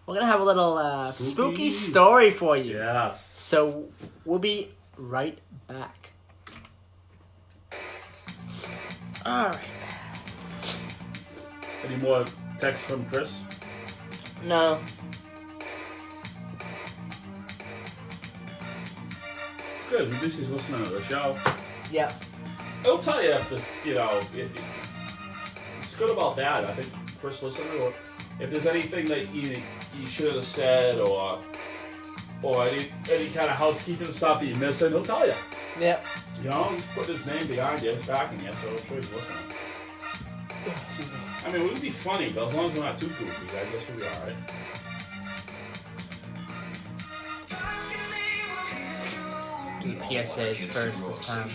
we're going to have a little spooky story for you. Yes. So we'll be right back. All right. Any more texts from Chris? No. It's good. At least he's listening to the show. Yeah. I'll tell you if it's good about that. I think Chris listening, or if there's anything that you should have said, or any kind of housekeeping stuff that you're missing, he'll tell you. Yep. He's putting his name behind you, he's backing you, so I'm sure he's listening. I mean, it would be funny, but as long as we're not too goofy, I guess we'll be alright. Do PSAs first this time.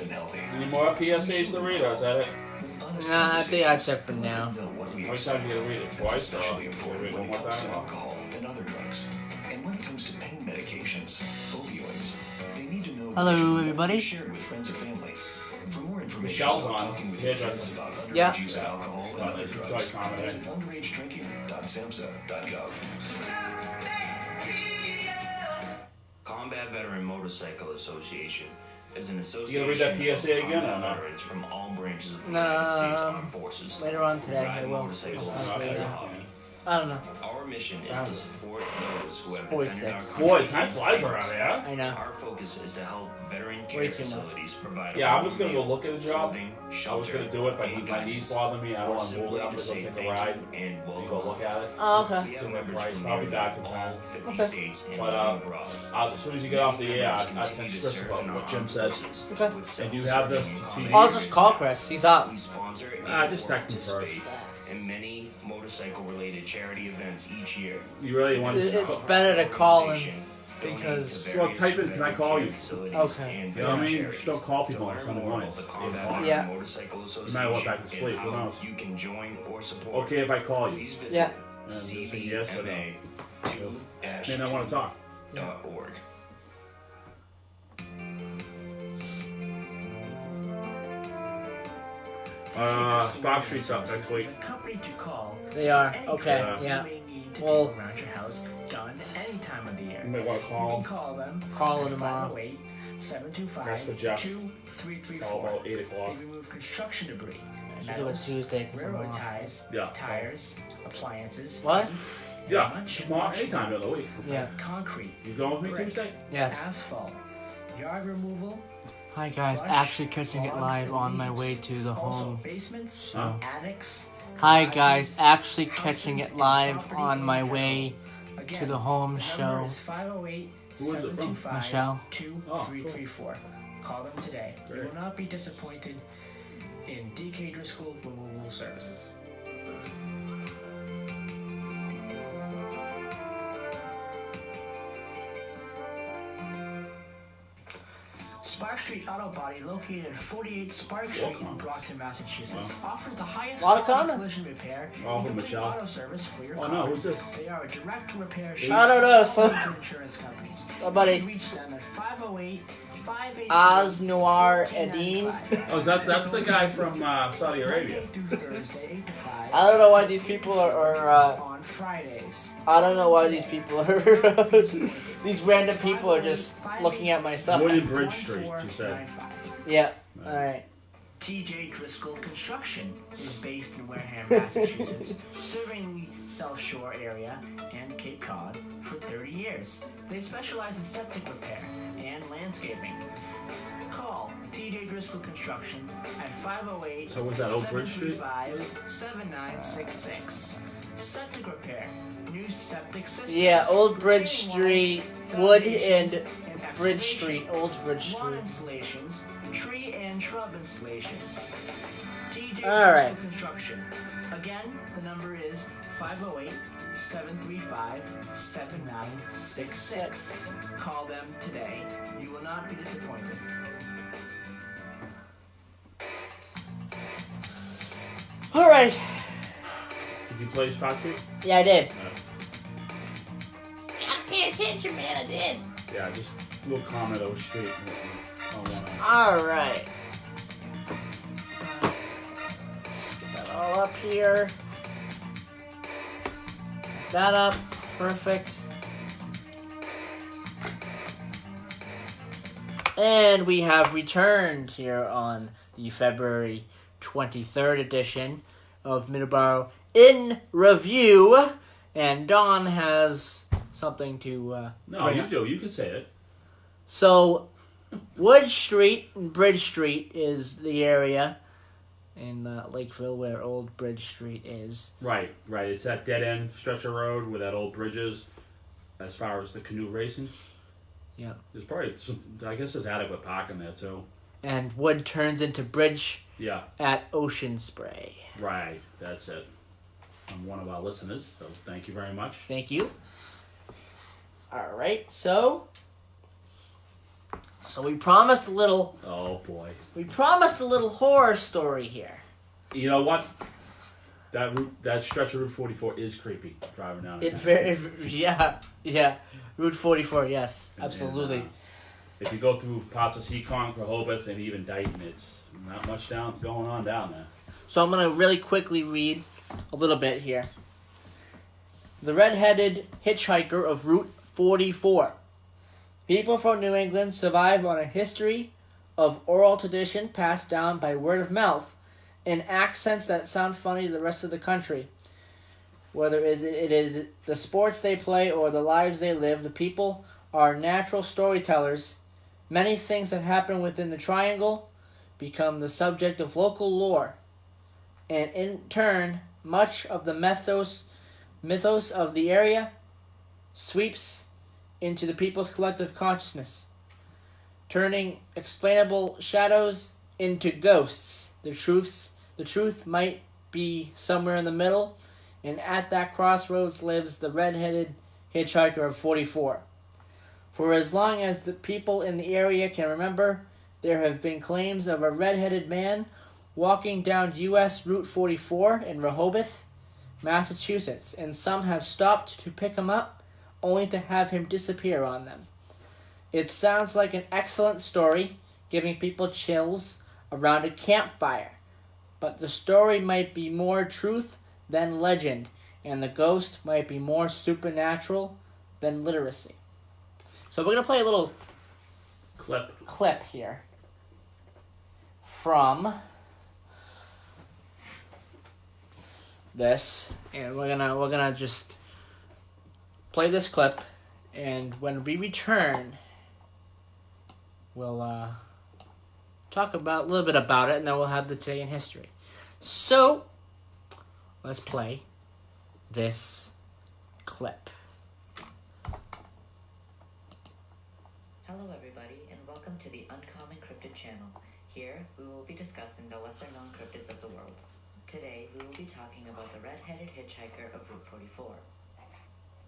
Any more PSAs to read, or is that it? Nah, I think that's it for now. How many times are you going to read it? Twice? Especially Or read it important one more when it comes to time? alcohol and other drugs. And when it comes to pain medications, opioids, they need to know Hello, which of them everybody. is shared with friends or family. For more information Michelle's of on. talking with your kids about underage Yeah. use of alcohol and other Enjoy drugs. comedy. Visit underagedrinking.samhsa.gov. Combat Veteran Motorcycle Association is an You association gonna read that PSA of again, combat or not? veterans from all branches of the No, United States Armed Forces. later on today, Ride I will. motorcycles Sounds as later. a hobby. I don't know. Our mission is to support those who have 46. defended our country. Boy, time flies around here. I know. Our focus is to help veteran Way care too much. facilities provide. Yeah, a I'm just gonna go meal, look at a job. clothing, I was shelter, gonna do it, but and my knees guidance. bother me. I don't Or want to move simply it. I'm to just say gonna take thank a ride. you and You welcome. go look at it. Oh, okay. We have Give me a members price. from I'll be nearly back in all time. 50 Okay. states and But, living abroad. As soon as you get off the air, Members I continue text to Chris serve about in what our Jim armed says. forces Okay. with And you several have this serving CD? I'll just call Chris. He's up. We sponsor and Just or text him participate first. in many motorcycle-related charity events each year. You really want It's to? better to call him Donate because- to Well, various type in, "Can I call you?" facilities Okay. and You know what I mean? charities. Just don't call people To on learn Sunday more mornings. about the Eight Combat o'clock. Veteran Yeah. Motorcycle You might Association want back to sleep, and who how knows? you can join or support. Okay, if I call you. Please visit Yeah. And say yes or no. CVMA2-2.org. Then I want to talk. Stock Street's up next week. The company to call. They are. Any Okay, call yeah. You may need to Well- do around your house, done any time of the year. You might want to You call can him. call them. Call at them tomorrow. 508 725 That's for Jeff. 2334. Call about 8 o'clock. They remove construction debris, should do it metals, Tuesday 'cause I'm railroad off. ties, Yeah. tires, appliances, What? paints, and Yeah, much, tomorrow, much anytime more. of the week. Yeah. Concrete, You going with me brick, Tuesday? Yes. asphalt, yard removal, Hi guys, Flush, actually catching it logs, live and on my leaves. way to the also home. basements, Huh? attics. Hi garages, guys, actually catching houses, it and live property on in my general. way Again, to the home the show. number is 508 Who is it from? 725 Michelle. 2334. Call them today. You Great. will not be disappointed in DK Driscoll Removal Services. Spark Street Auto Body, located at 48 Spark Street in Brockton, Massachusetts, offers the highest Lot of quality comments. collision repair All and from complete Michelle. auto service for your Oh car. no, who's this? They are a direct repair I don't know, son. to insurance companies. Oh, buddy. You can reach them at 508 580 Oz Noir Edine. Oh, that's the guy from Saudi Arabia. Monday through Thursday, 8 to 5. I don't know why these people are on Fridays. I don't know why these people are these random people are just looking at my stuff. Wood and Bridge Street, she said. Yeah. Alright. TJ Driscoll Construction is based in Wareham, Massachusetts, serving the South Shore area and Cape Cod for 30 years. They specialize in septic repair and landscaping. Call TJ Driscoll Construction at 508 So was that Old Bridge Street? 7966. Septic repair, new septic systems. Yeah, Old Bridge Street, Wood and foundations, Bridge Street, Old Bridge lawn Street. installations, tree and shrub installations. TJ All right. Driscoll Construction. Again, the number is 508-735-7966. Call them today. You will not be disappointed. Alright. Did you play Stock Street? Yeah, I did. Pay attention, man, I did. Yeah, just a little comment over street. Alright. Get that all up here. That up. Perfect. And we have returned here on the February 23rd edition of Middleboro in Review. And Don has something to No, bring you up. do. You can say it. So, Wood Street and Bridge Street is the area in Lakeville where Old Bridge Street is. Right. It's that dead end stretch of road where that old bridge is. As far as the canoe racing. Yeah. There's probably some, I guess there's adequate parking there too. And Wood turns into Bridge Yeah. at Ocean Spray. Right. That's it. I'm one of our listeners, so thank you very much. Thank you. Alright, so we promised a little Oh boy. horror story here. You know what? That stretch of Route 44 is creepy driving down. Yeah. Route 44, yes, absolutely. if you go through parts of Seekonk, Rehoboth, and even Dayton, it's not much going on down there. So I'm going to really quickly read a little bit here. The Red-Headed Hitchhiker of Route 44. People from New England survive on a history of oral tradition passed down by word of mouth in accents that sound funny to the rest of the country. Whether it is the sports they play or the lives they live, the people are natural storytellers. Many things that happen within the triangle become the subject of local lore, and in turn, much of the mythos of the area sweeps into the people's collective consciousness, turning explainable shadows into ghosts. The truth might be somewhere in the middle, and at that crossroads lives the red-headed hitchhiker of 44. For as long as the people in the area can remember, there have been claims of a red-headed man walking down U.S. Route 44 in Rehoboth, Massachusetts, and some have stopped to pick him up, only to have him disappear on them. It sounds like an excellent story, giving people chills around a campfire, but the story might be more truth than legend, and the ghost might be more supernatural than literacy. So we're going to play a little clip here from this, and we're gonna just play this clip, and when we return, we'll talk about a little bit about it, and then we'll have the Today in History. So let's play this clip. Hello everybody, and welcome to the Uncommon Cryptid channel. Here, we will be discussing the lesser-known cryptids of the world. Today, we will be talking about the Red-Headed Hitchhiker of Route 44.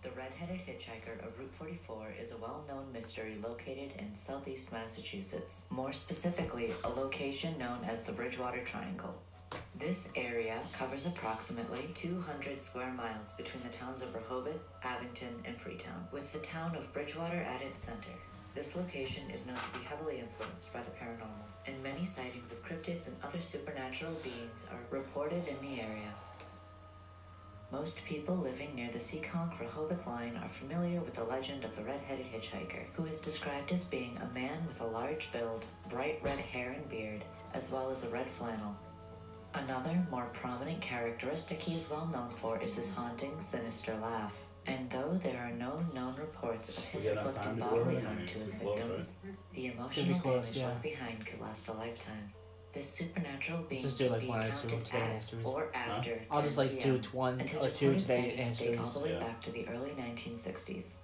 The Red-Headed Hitchhiker of Route 44 is a well-known mystery located in southeast Massachusetts, more specifically, a location known as the Bridgewater Triangle. This area covers approximately 200 square miles between the towns of Rehoboth, Abington, and Freetown, with the town of Bridgewater at its center. This location is known to be heavily influeed by the paranormal, and many sightings of cryptids and other supernatural beings are reported in the area. Most people living near the Seekonk-Rehoboth line are familiar with the legend of the red-headed hitchhiker, who is described as being a man with a large build, bright red hair and beard, as well as a red flannel. Another, more prominent characteristic he is well known for is his haunting, sinister laugh. And though there are no known reports of him inflicting bodily harm to his victims, the emotional damage left behind could last a lifetime. This supernatural being can be encountered at or after 10 I'll just do one and his or two reported Today in sightings date Histories. all the way back to the early 1960s.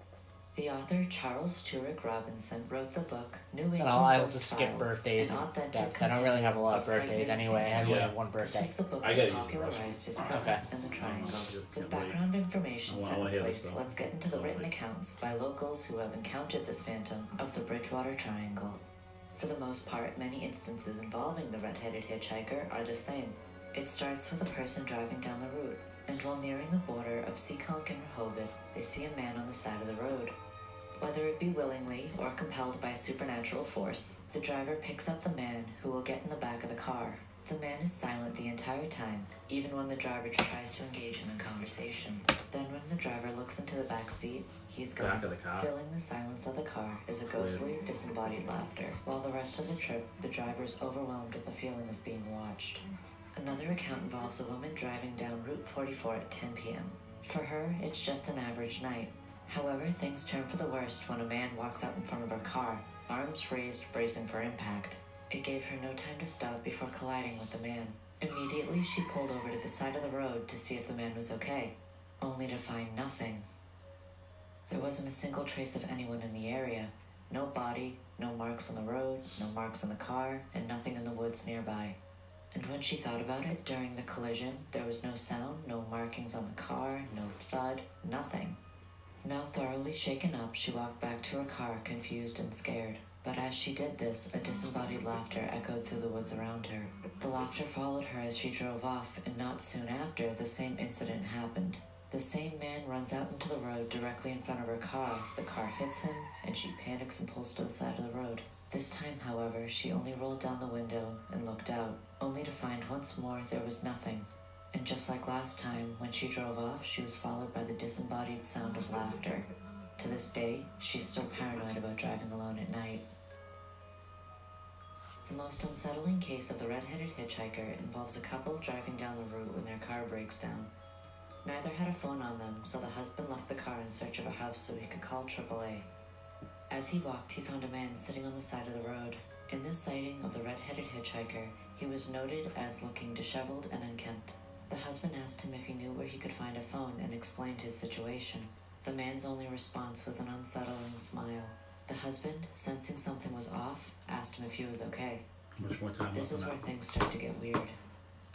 The author Charles Turek Robinson wrote the book New England And I'll Ghost just skip Files, birthdays an and authentic deaths. I don't really have a lot of frightening birthdays anyway. I only have one This birthday. was the book that popularized his presence in the triangle. With background information set in place, let's get into the written accounts by locals who have encountered this phantom of the Bridgewater Triangle. For the most part, many instances involving the red-headed hitchhiker are the same. It starts with a person driving down the route, and while nearing the border of Seekonk and Rehoboth, they see a man on the side of the road. Whether it be willingly or compelled by a supernatural force, the driver picks up the man who will get in the back of the car. The man is silent the entire time, even when the driver tries to engage him in conversation. Then when the driver looks into the back seat, he's gone. Filling the silence of the car is a ghostly, disembodied laughter. While the rest of the trip, the driver is overwhelmed with the feeling of being watched. Another account involves a woman driving down Route 44 at 10 p.m. For her, it's just an average night. However, things turn for the worst when a man walks out in front of her car, arms raised, bracing for impact. It gave her no time to stop before colliding with the man. Immediately, she pulled over to the side of the road to see if the man was okay, only to find nothing. There wasn't a single trace of anyone in the area. No body, no marks on the road, no marks on the car, and nothing in the woods nearby. And when she thought about it, during the collision, there was no sound, no markings on the car, no thud, nothing. Now thoroughly shaken up, she walked back to her car, confused and scared. But as she did this, a disembodied laughter echoed through the woods around her. The laughter followed her as she drove off, and not soon after, the same incident happened. The same man runs out into the road directly in front of her car. The car hits him, and she panics and pulls to the side of the road. This time, however, she only rolled down the window and looked out, only to find once more there was nothing. And just like last time, when she drove off, she was followed by the disembodied sound of laughter. To this day, she's still paranoid about driving alone at night. The most unsettling case of the red-headed hitchhiker involves a couple driving down the route when their car breaks down. Neither had a phone on them, so the husband left the car in search of a house so he could call AAA. As he walked, he found a man sitting on the side of the road. In this sighting of the red-headed hitchhiker, he was noted as looking disheveled and unkempt. The husband asked him if he knew where he could find a phone and explained his situation. The man's only response was an unsettling smile. The husband, sensing something was off, asked him if he was okay. How much more time? This is where things start to get weird.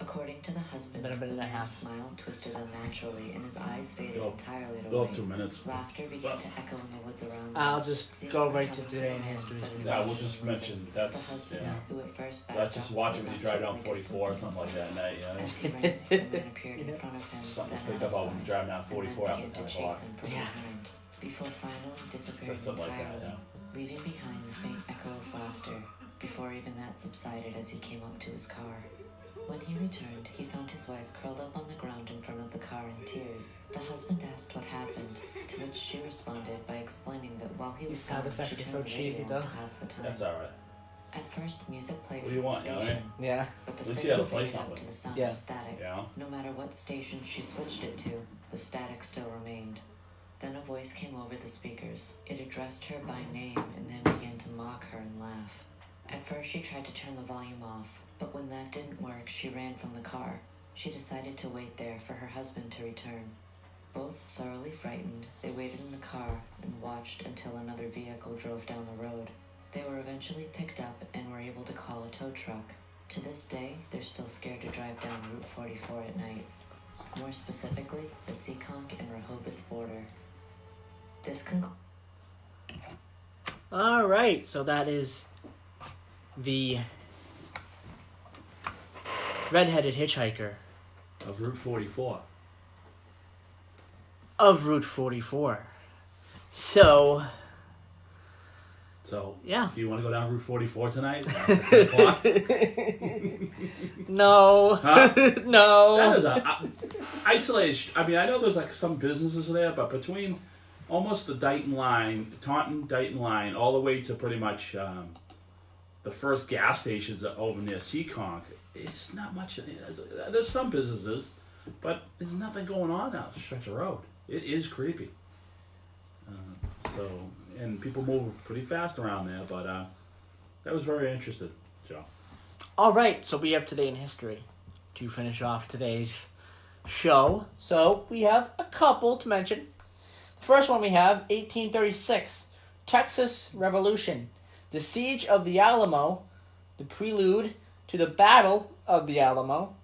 According to the husband, the man's smile twisted unnaturally and his eyes faded entirely to white. 2 minutes. Laughter began to echo in the woods around them. I'll just go right to today in history. Yeah, we'll just mention that's who at first that's just watching when you drive down 44 or something like that at night. Yeah. As he ran, the man appeared in front of him, Something then to out think of about when you sight, drive down and 44 then after began 10 to o'clock. chase him from behind, before finally disappearing Something like entirely, that, yeah. leaving behind the faint echo of laughter, before even that subsided as he came up to his car. When he returned, he found his wife curled up on the ground in front of the car in tears. The husband asked what happened, to which she responded by explaining that while he was gone, she turned the radio on to pass the time. That's alright. At first, music played What do you from want, the you know, station, Yeah. but the At least you signal gotta play faded out something. to the sound Yeah. of static. Yeah. No matter what station she switched it to, the static still remained. Then a voice came over the speakers. It addressed her by name and then began to mock her and laugh. At first, she tried to turn the volume off, but when that didn't work, she ran from the car. She decided to wait there for her husband to return. Both thoroughly frightened, they waited in the car and watched until another vehicle drove down the road. They were eventually picked up and were able to call a tow truck. To this day, they're still scared to drive down Route 44 at night. More specifically, the Seekonk and Rehoboth border. This Alright, so that is the red-headed hitchhiker Of Route 44. of Route 44. So, yeah. Do you want to go down Route 44 tonight? After 10 o'clock? No. Huh? No. That is a isolated. I mean, I know there's like some businesses there, but between almost the Dighton line, Taunton Dighton line, all the way to pretty much the first gas stations over near Seekonk, it's not much. There's some businesses, but there's nothing going on out the stretch of road. It is creepy. And people move pretty fast around there, but that was very interesting, Joe. All right, so we have Today in History to finish off today's show. So we have a couple to mention. The first one we have, 1836, Texas Revolution. The Siege of the Alamo, the prelude to the Battle of the Alamo,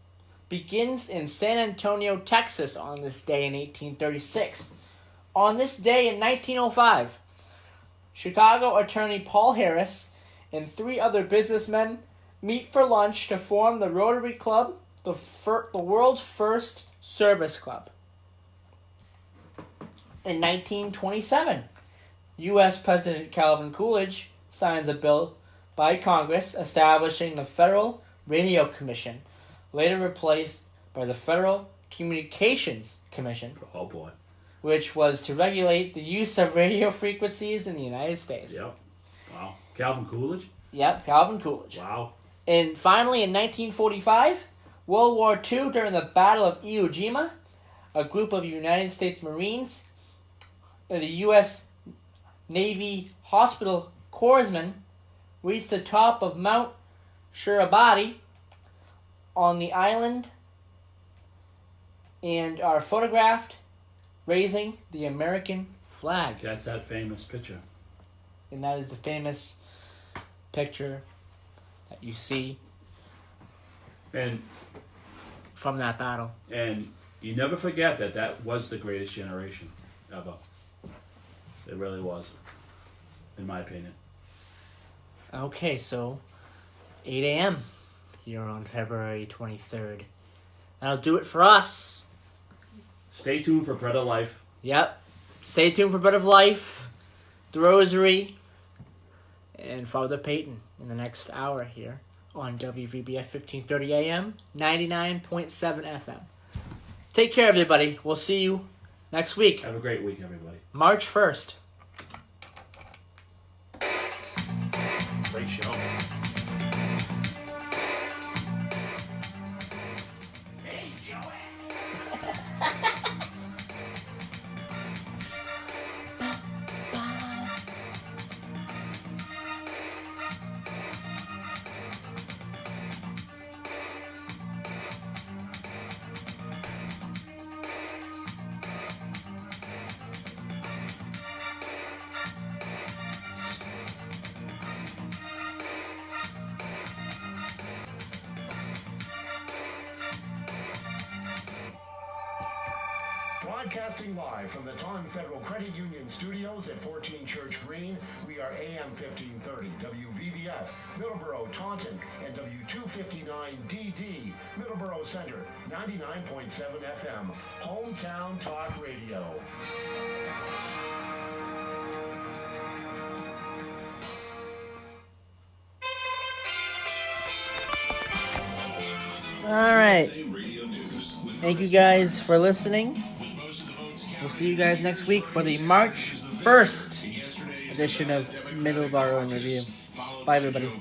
begins in San Antonio, Texas on this day in 1836. On this day in 1905, Chicago attorney Paul Harris and 3 other businessmen meet for lunch to form the Rotary Club, the world's first service club. In 1927, U.S. President Calvin Coolidge signs a bill by Congress establishing the Federal Radio Commission, later replaced by the Federal Communications Commission. Oh boy. Which was to regulate the use of radio frequencies in the United States. Yep. Wow. Calvin Coolidge? Yep, Calvin Coolidge. Wow. And finally, in 1945, World War II, during the Battle of Iwo Jima, a group of United States Marines and the U.S. Navy Hospital Corpsmen reached the top of Mount Shirabati on the island and are photographed raising the American flag. That's that famous picture. And that is the famous picture that you see and from that battle. And you never forget that was the greatest generation ever. It really was, in my opinion. Okay, so 8 a.m. here on February 23rd. That'll do it for us. Stay tuned for Bread of Life. Yep. Stay tuned for Bread of Life, The Rosary, and Father Peyton in the next hour here on WVBF 1530 AM, 99.7 FM. Take care, everybody. We'll see you next week. Have a great week, everybody. March 1st. Great show. Hey, Joey. Broadcasting live from the Taunton Federal Credit Union Studios at 14 Church Green, we are AM 1530, WVBF, Middleboro, Taunton, and W259DD, Middleboro Center, 99.7 FM, Hometown Talk Radio. All right. Thank you guys for listening. We'll see you guys next week for the March 1st edition of Middleboro in Review. Bye, everybody.